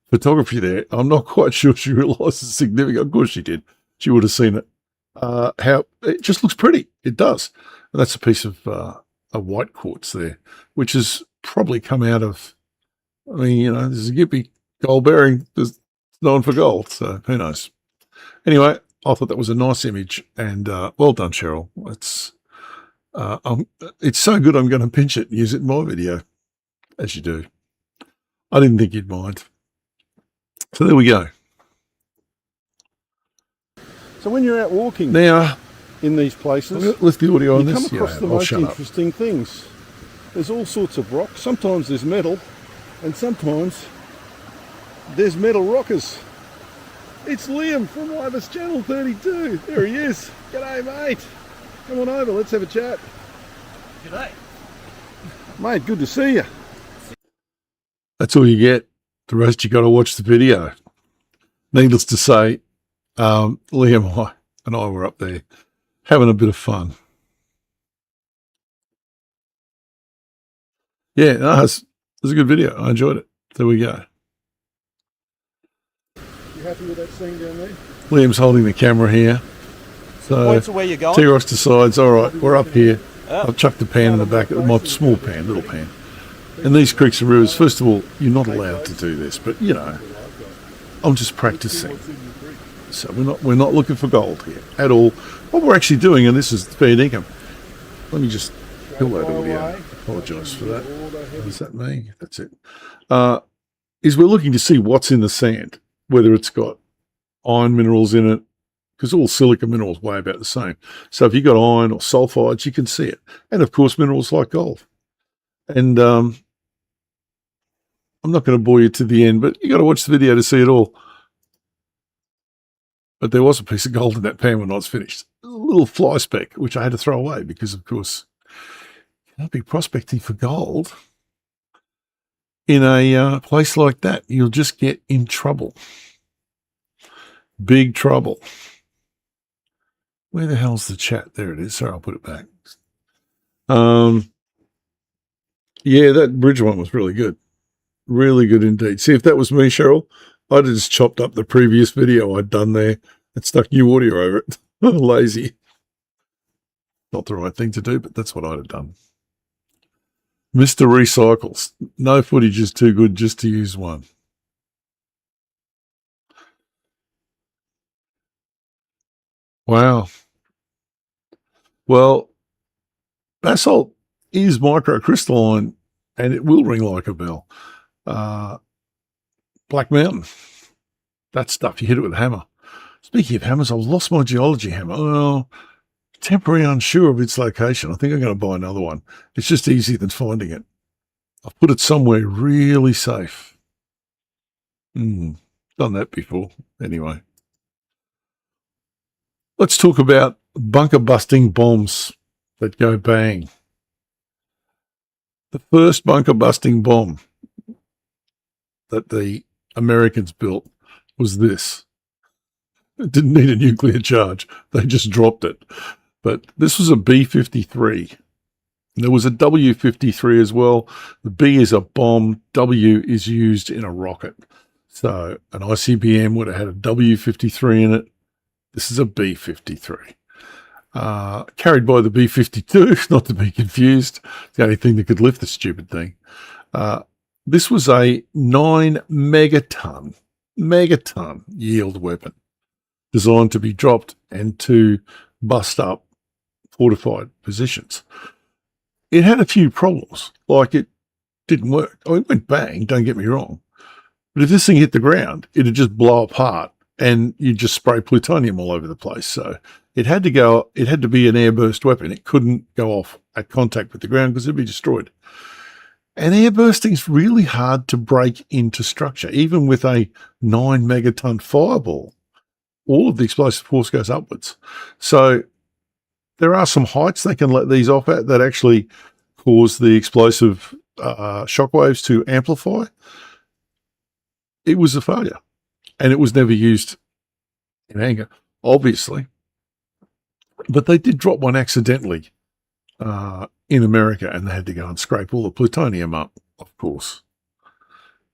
photography there. I'm not quite sure she realised the significance. Of course she did. She would have seen it. How it just looks pretty. It does. And that's a piece of a white quartz there, which has probably come out of, I mean, you know, there's a Gippy gold bearing. There's known for gold. So who knows? Anyway, I thought that was a nice image, and well done, Cheryl. It's so good I'm going to pinch it and use it in my video, as you do. I didn't think you'd mind. So there we go. So when you're out walking Now, in these places, lift the audio on you this. come across the I'll most shut up. interesting things. There's all sorts of rocks. Sometimes there's metal, and sometimes there's metal rockers. It's Liam from Ibis Channel 32. There he is. G'day, mate. Come on over. Let's have a chat. G'day. Mate, good to see you. That's all you get. The rest you got to watch the video. Needless to say, Liam and I were up there having a bit of fun. Yeah, no, it was a good video. I enjoyed it. There we go. You happy with that scene down there? Liam's holding the camera here. So Points to where you're going. T-Ross decides, all right, we're up here. I've chucked the pan in the back, my small pan, little pan. And these creeks and rivers, first of all, you're not allowed to do this, but you know, I'm just practicing. So we're not looking for gold here at all. What we're actually doing, and this is fair dinkum. Let me just kill that audio. Apologise for that. What does that mean? That's it. Is we're looking to see what's in the sand, whether it's got iron minerals in it, because all silica minerals weigh about the same. So if you've got iron or sulfides, you can see it. And of course, minerals like gold. And I'm not going to bore you to the end, but you got to watch the video to see it all. But there was a piece of gold in that pan when I was finished. A little fly speck, which I had to throw away because, of course, you can't be prospecting for gold in a place like that. You'll just get in trouble. Big trouble. Where the hell's the chat? There it is. Sorry, I'll put it back. Yeah, that bridge one was really good. Really good indeed. See, if that was me, Cheryl, I'd have just chopped up the previous video I'd done there and stuck new audio over it. Lazy. Not the right thing to do, but that's what I'd have done. Mr. Recycles. No footage is too good just to use one. Wow. Well, basalt is microcrystalline and it will ring like a bell. Black Mountain. That stuff, you hit it with a hammer. Speaking of hammers, I've lost my geology hammer. Oh, temporarily unsure of its location. I think I'm going to buy another one. It's just easier than finding it. I've put it somewhere really safe. Done that before. Anyway. Let's talk about bunker busting bombs that go bang. The first bunker busting bomb that the Americans built was this. It didn't need a nuclear charge. They just dropped it. But this was a B-53. There was a W-53 as well. The B is a bomb. W is used in a rocket. So an ICBM would have had a W-53 in it. This is a B-53. Carried by the B-52, not to be confused. It's the only thing that could lift the stupid thing. This was a 9 megaton yield weapon designed to be dropped and to bust up fortified positions. It had a few problems, like it didn't work. Oh, it went bang, don't get me wrong. But if this thing hit the ground, it'd just blow apart and you'd just spray plutonium all over the place. So it had to be an airburst weapon. It couldn't go off at contact with the ground because it'd be destroyed. And air bursting is really hard to break into structure. Even with a 9 megaton fireball, all of the explosive force goes upwards. So there are some heights they can let these off at that actually cause the explosive shockwaves to amplify. It was a failure. And it was never used in anger, obviously. But they did drop one accidentally in America, and they had to go and scrape all the plutonium up, of course.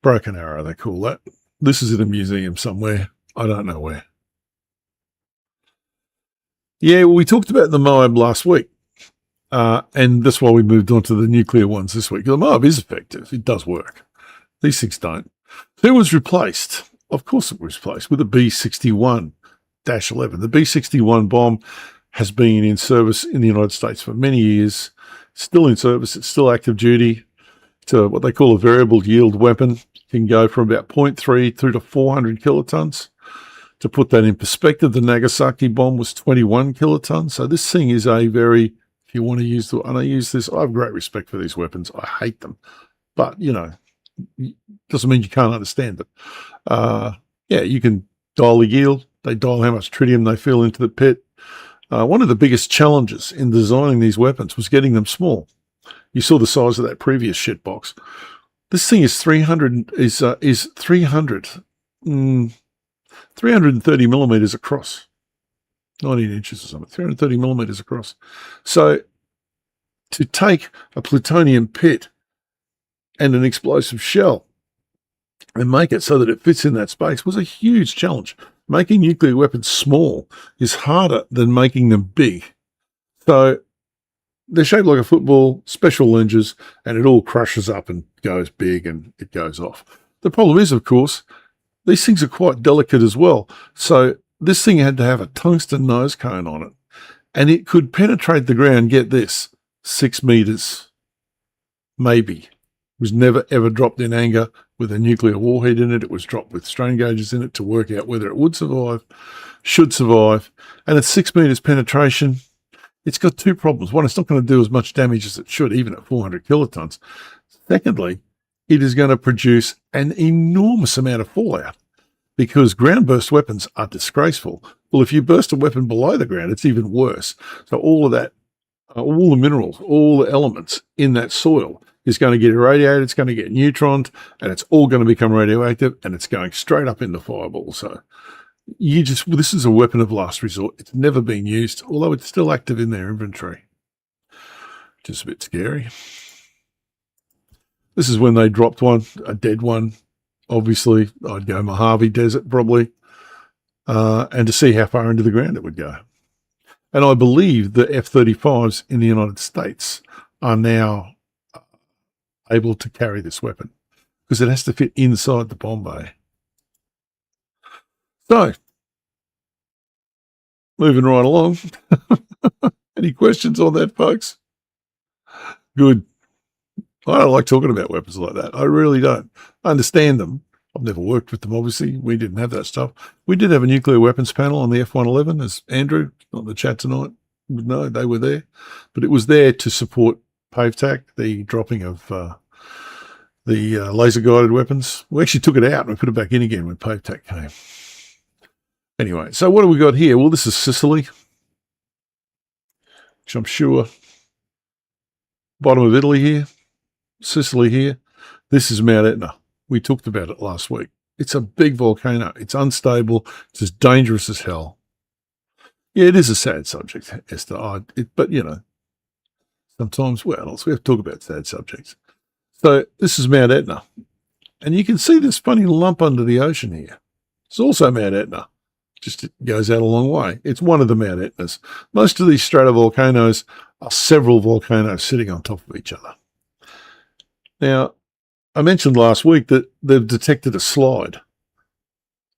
Broken arrow, they call that. This is in a museum somewhere. I don't know where. Yeah, well, we talked about the Moab last week, and that's why we moved on to the nuclear ones this week. The Moab is effective. It does work. These things don't. So it was replaced. Of course it was replaced with a B-61. B-11. The B-61 bomb has been in service in the United States for many years, still in service, it's still active duty. It's what they call a variable yield weapon. It can go from about 0.3 through to 400 kilotons. To put that in perspective, the Nagasaki bomb was 21 kilotons. So this thing is a very, if you want to use and I use this, I have great respect for these weapons. I hate them. But, doesn't mean you can't understand them. You can dial the yield. They dial how much tritium they fill into the pit. One of the biggest challenges in designing these weapons was getting them small. You saw the size of that previous shit box. This thing is 330 millimeters across, 19 inches or something, 330 millimeters across. So to take a plutonium pit and an explosive shell and make it so that it fits in that space was a huge challenge. Making nuclear weapons small is harder than making them big. So they're shaped like a football, special lenses, and it all crushes up and goes big and it goes off. The problem is, of course, these things are quite delicate as well. So this thing had to have a tungsten nose cone on it, and it could penetrate the ground, get this, 6 meters, maybe. It was never, ever dropped in anger with a nuclear warhead in it. It was dropped with strain gauges in it to work out whether it would survive, should survive. And at 6 meters penetration, it's got two problems. One, it's not going to do as much damage as it should, even at 400 kilotons. Secondly, it is going to produce an enormous amount of fallout because ground burst weapons are disgraceful. Well, if you burst a weapon below the ground, it's even worse. So all of that, all the minerals, all the elements in that soil is going to get irradiated, it's going to get neutroned, and it's all going to become radioactive, and it's going straight up into fireballs. So this is a weapon of last resort. It's never been used, although it's still active in their inventory. Just a bit scary. This is when they dropped one, a dead one. Obviously, I'd go Mojave Desert probably, and to see how far into the ground it would go. And I believe the F-35s in the United States are now able to carry this weapon because it has to fit inside the bomb bay. So, moving right along. Any questions on that, folks? Good. I don't like talking about weapons like that. I really don't. I understand them. I've never worked with them, obviously. We didn't have that stuff. We did have a nuclear weapons panel on the F-111, as Andrew, not in the chat tonight, would know. They were there. But it was there to support PaveTac, the dropping of the laser-guided weapons. We actually took it out and we put it back in again when PaveTac came. Anyway, so what have we got here? Well, this is Sicily, which I'm sure, bottom of Italy here, Sicily here. This is Mount Etna. We talked about it last week. It's a big volcano. It's unstable. It's as dangerous as hell. Yeah, it is a sad subject, Esther. But, sometimes, we have to talk about sad subjects. So this is Mount Etna. And you can see this funny lump under the ocean here. It's also Mount Etna. Just it goes out a long way. It's one of the Mount Etnas. Most of these stratovolcanoes are several volcanoes sitting on top of each other. Now, I mentioned last week that they've detected a slide,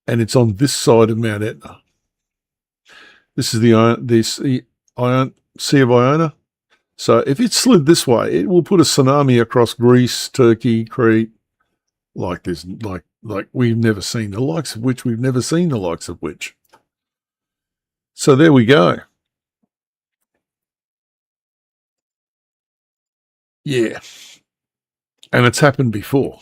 and it's on this side of Mount Etna. This is the Sea of Iona. So if it slid this way, it will put a tsunami across Greece, Turkey, Crete, like this, like we've never seen the likes of which. So there we go. Yeah. And it's happened before.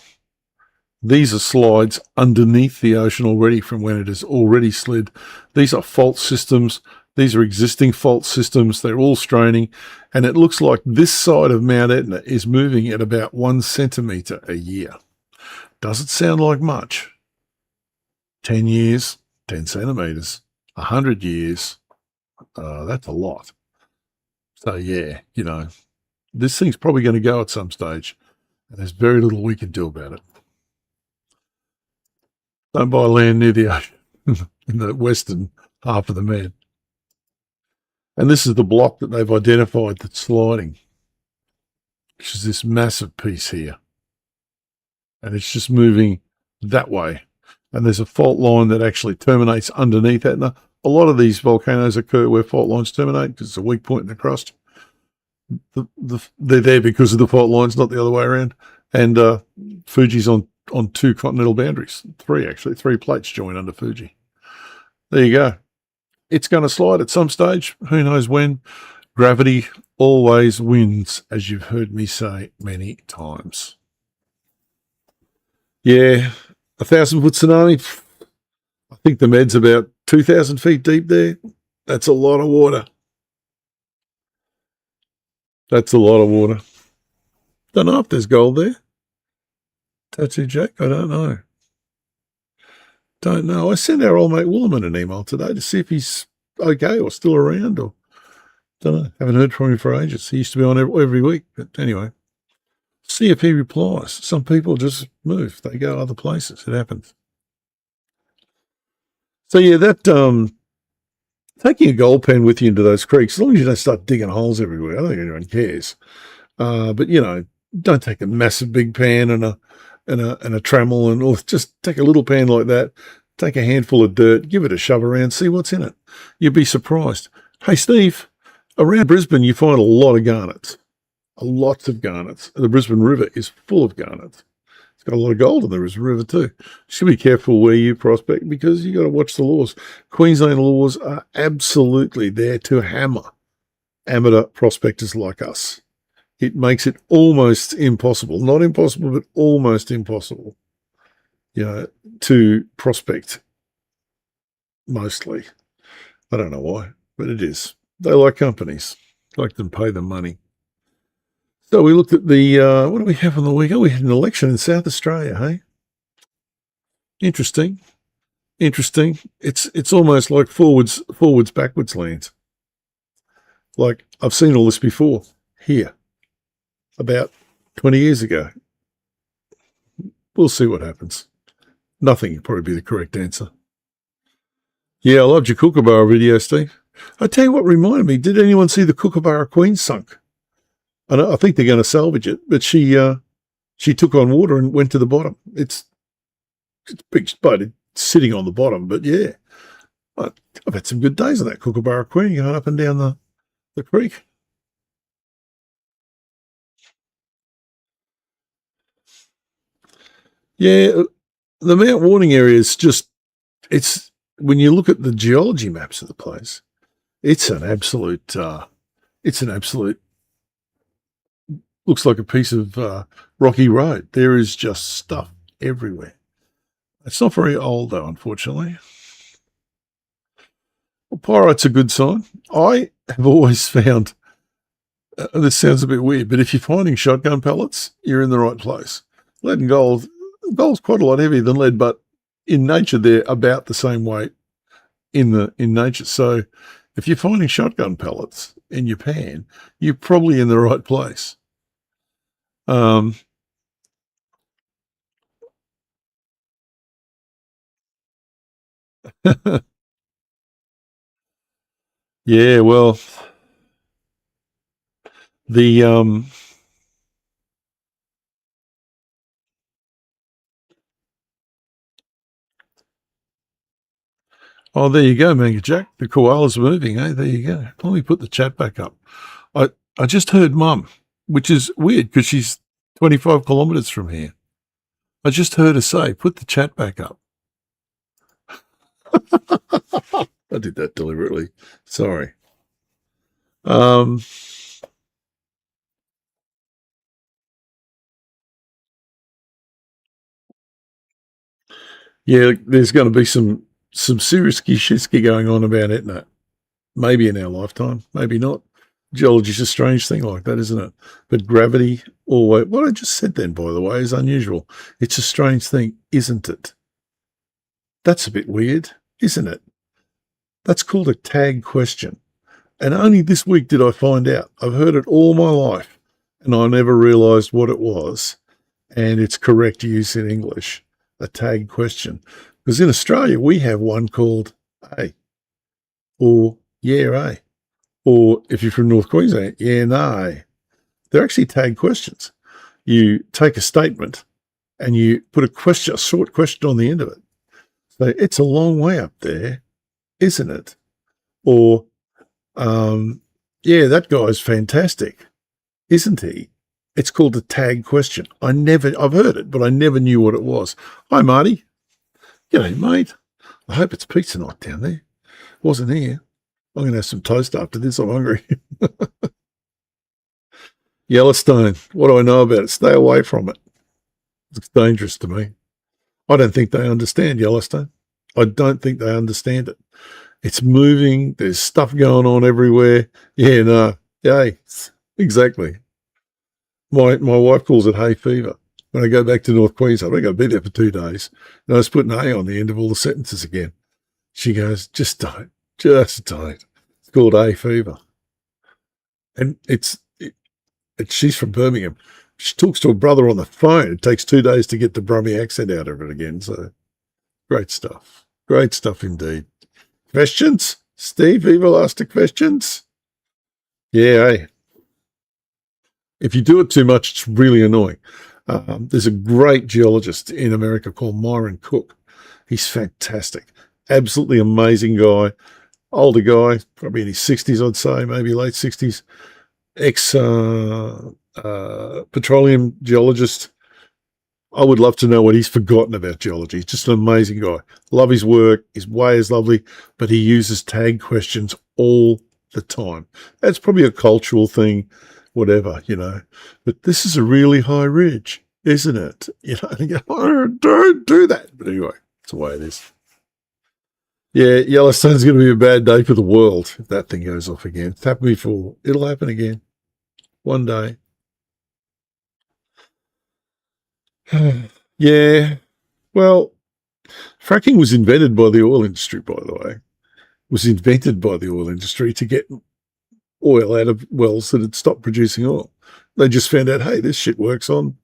These are slides underneath the ocean already from when it has already slid. These are fault systems. These are existing fault systems. They're all straining. And it looks like this side of Mount Etna is moving at about 1 centimetre a year. Doesn't sound like much. 10 years, 10 centimetres. 100 years, that's a lot. So, yeah, this thing's probably going to go at some stage. And there's very little we can do about it. Don't buy land near the ocean in the western half of the Med. And this is the block that they've identified that's sliding, which is this massive piece here. And it's just moving that way. And there's a fault line that actually terminates underneath Etna. a lot of these volcanoes occur where fault lines terminate because it's a weak point in the crust. They're there because of the fault lines, not the other way around. And Fuji's on two continental boundaries. Three plates join under Fuji. There you go. It's going to slide at some stage. Who knows when? Gravity always wins, as you've heard me say many times. Yeah, 1,000-foot tsunami. I think the Med's about 2,000 feet deep there. That's a lot of water. That's a lot of water. Don't know if there's gold there. Tattoo Jack, I don't know. Don't know. I sent our old mate Woolman an email today to see if he's okay or still around, or don't know. Haven't heard from him for ages. He used to be on every week, but anyway. See if he replies. Some people just move. They go other places. It happens. So yeah, that taking a gold pen with you into those creeks, as long as you don't start digging holes everywhere, I don't think anyone cares. But you know, don't take a massive big pan and a trammel, or just take a little pan like that. Take a handful of dirt, give it a shove around, see what's in it. You'd be surprised. Hey, Steve, around Brisbane, you find a lot of garnets. Lots of garnets. The Brisbane River is full of garnets. It's got a lot of gold in the Brisbane River too. Just be careful where you prospect, because you got to watch the laws. Queensland laws are absolutely there to hammer amateur prospectors like us. It makes it almost impossible, not impossible, but almost impossible, you know, to prospect mostly. I don't know why, but it is. They like companies, like them pay them money. So we looked at the, what do we have on the week? Oh, we had an election in South Australia, hey? Interesting. It's almost like forwards, backwards lands. Like, I've seen all this before here, about 20 years ago. We'll see what happens. Nothing would probably be the correct answer. Yeah, I loved your Kookaburra video, Steve. I tell you what reminded me, did anyone see the Kookaburra Queen sunk? I think they're going to salvage it, but she took on water and went to the bottom. It's big, but it's sitting on the bottom. But yeah, I've had some good days on that Kookaburra Queen going up and down the creek. Yeah, the Mount Warning area is just, it's, when you look at the geology maps of the place, it's an absolute, looks like a piece of rocky road. There is just stuff everywhere. It's not very old, though, unfortunately. Well, pyrite's a good sign. I have always found, this sounds a bit weird, but if you're finding shotgun pellets, you're in the right place. Lead and gold's quite a lot heavier than lead, but in nature, they're about the same weight in nature. So if you're finding shotgun pellets in your pan, you're probably in the right place. Yeah, well, the oh, there you go, Manga Jack. The koala's moving, eh? There you go. Let me put the chat back up. I just heard Mum, which is weird because she's 25 kilometres from here. I just heard her say, put the chat back up. I did that deliberately. Sorry. Yeah, there's going to be some serious shitsky going on about Etna. Maybe in our lifetime, maybe not. Geology's a strange thing like that, isn't it? But gravity, always, what I just said then, by the way, is unusual. It's a strange thing, isn't it? That's a bit weird, isn't it? That's called a tag question. And only this week did I find out. I've heard it all my life, and I never realised what it was. And it's correct use in English, a tag question. Because in Australia, we have one called A, or yeah, A. Or if you're from North Queensland, yeah, no. They're actually tag questions. You take a statement and you put a short question on the end of it. So it's a long way up there. isn't it? Or, yeah, that guy's fantastic, isn't he? It's called a tag question. I've heard it, but I never knew what it was. Hi, Marty. G'day, mate. I hope it's pizza night down there. Wasn't here. I'm going to have some toast after this. I'm hungry. Yellowstone. What do I know about it? Stay away from it. It's dangerous to me. I don't think they understand Yellowstone. I don't think they understand it. It's moving. There's stuff going on everywhere. Yeah, no. Yeah, exactly. My wife calls it hay fever. When I go back to North Queensland, I'm going to be there for 2 days. And I was putting hay on the end of all the sentences again. She goes, just don't. Just don't. It's called hay fever. And she's from Birmingham. She talks to her brother on the phone. It takes 2 days to get the Brummie accent out of it again. So great stuff. Great stuff indeed. Questions? Steve, Evil asked the questions? Yeah, hey. If you do it too much, it's really annoying. There's a great geologist in America called Myron Cook. He's fantastic. Absolutely amazing guy. Older guy, probably in his 60s, I'd say, maybe late 60s. Petroleum geologist. I would love to know what he's forgotten about geology. He's just an amazing guy. Love his work. His way is lovely, but he uses tag questions all the time. That's probably a cultural thing, whatever, But this is a really high ridge, isn't it? Don't do that. But anyway, that's the way it is. Yeah, Yellowstone's going to be a bad day for the world if that thing goes off again. It's happened before. It'll happen again. One day. Yeah. Well, fracking was invented by the oil industry, by the way. It was invented by the oil industry to get oil out of wells that had stopped producing oil. They just found out, hey, this shit works on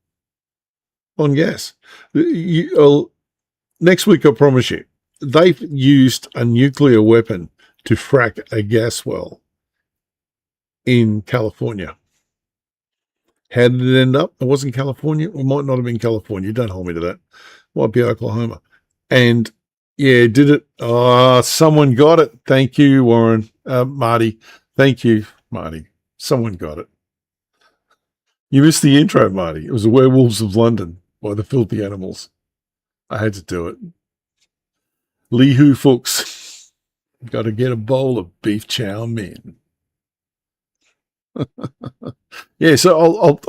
gas. Next week, I promise you, they've used a nuclear weapon to frack a gas well in California. How did it end up? It wasn't California. It might not have been California. Don't hold me to that. It might be Oklahoma. And yeah, did it? Someone got it. Thank you, Warren. Marty. Thank you, Marty. Someone got it. You missed the intro, Marty. It was the Werewolves of London by the Filthy Animals. I had to do it. Lee Hoo Fooks. Got to get a bowl of beef chow mein. Yeah, so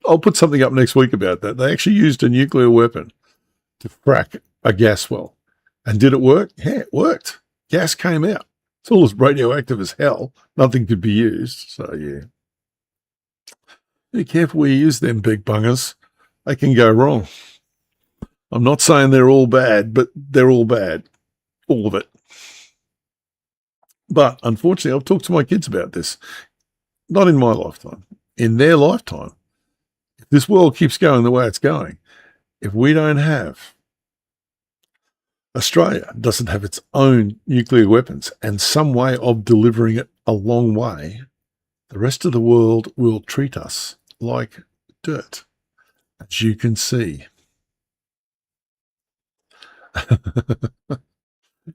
I'll put something up next week about that. They actually used a nuclear weapon to frack a gas well. And did it work? Yeah, it worked. Gas came out. It's all as radioactive as hell. Nothing could be used. So, yeah. Be careful where you use them big bungers. They can go wrong. I'm not saying they're all bad, but they're all bad. All of it. But, unfortunately, I've talked to my kids about this. Not in my lifetime. In their lifetime. If this world keeps going the way it's going, if we don't have Australia doesn't have its own nuclear weapons and some way of delivering it a long way, the rest of the world will treat us like dirt, as you can see.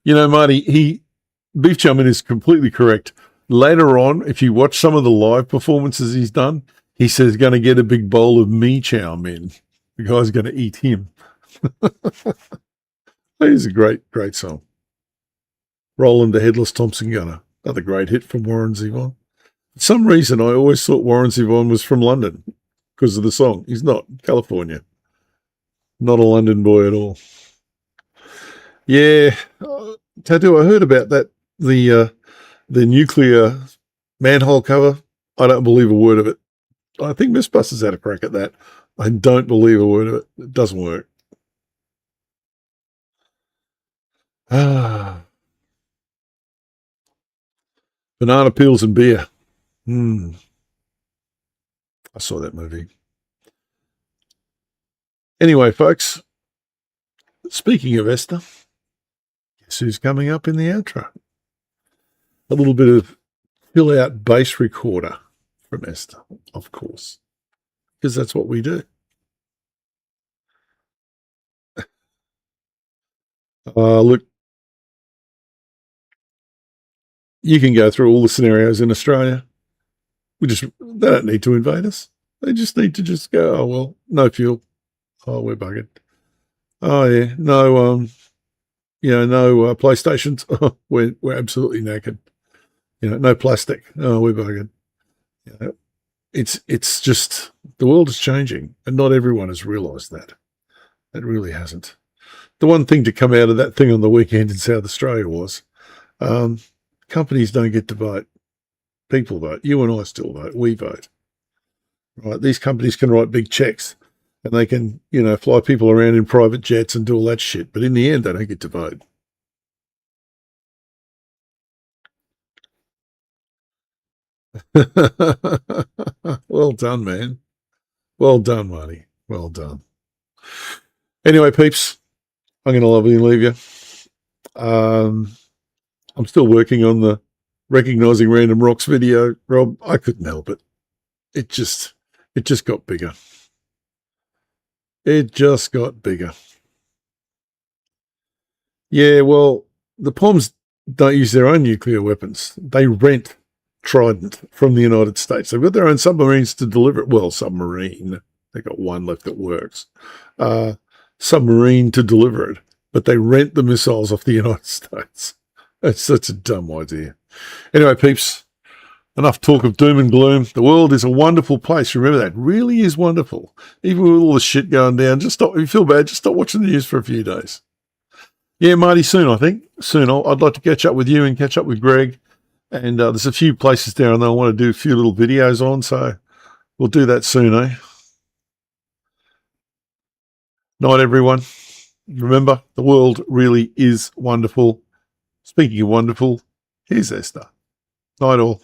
Marty, Beef Chummin is completely correct. Later on, if you watch some of the live performances he's done, he says he's going to get a big bowl of me chow mein. The guy's going to eat him. That is a great, great song. Roland the Headless Thompson Gunner. Another great hit from Warren Zevon. For some reason, I always thought Warren Zevon was from London because of the song. He's not. California. Not a London boy at all. Yeah. Tattoo, I heard about that. The nuclear manhole cover. I don't believe a word of it. I think Mythbusters had a crack at that. I don't believe a word of it. It doesn't work. Banana peels and beer. I saw that movie. Anyway, folks, speaking of Esther, guess who's coming up in the outro? A little bit of fill-out bass recorder from Esther, of course, because that's what we do. Look, you can go through all the scenarios in Australia. They don't need to invade us. They just need to just go, oh, well, no fuel. Oh, we're buggered. Oh, yeah, no, no PlayStations. Oh, we're absolutely knackered. No plastic. Oh, we're buggered. It's just, the world is changing, and not everyone has realised that. It really hasn't. The one thing to come out of that thing on the weekend in South Australia was companies don't get to vote. People vote. You and I still vote. We vote. Right? These companies can write big checks, and they can, fly people around in private jets and do all that shit. But in the end, they don't get to vote. Well done, man. Well done, Marty. Well done. Anyway, peeps, I'm going to love you and leave you. I'm still working on the recognizing random rocks video, Rob. I couldn't help it. It just got bigger. It just got bigger. Yeah, well, the Poms don't use their own nuclear weapons. They rent Trident from the United States. They've got their own submarines to deliver it. Well, submarine. They've got one left that works. Submarine to deliver it. But they rent the missiles off the United States. That's such a dumb idea. Anyway, peeps, enough talk of doom and gloom. The world is a wonderful place. Remember that. It really is wonderful. Even with all the shit going down, just stop. If you feel bad, just stop watching the news for a few days. Yeah, Marty, soon, I think. Soon. I'd like to catch up with you and catch up with Greg. And there's a few places down there I want to do a few little videos on, so we'll do that soon, eh? Night, everyone. Remember, the world really is wonderful. Speaking of wonderful, here's Esther. Night all.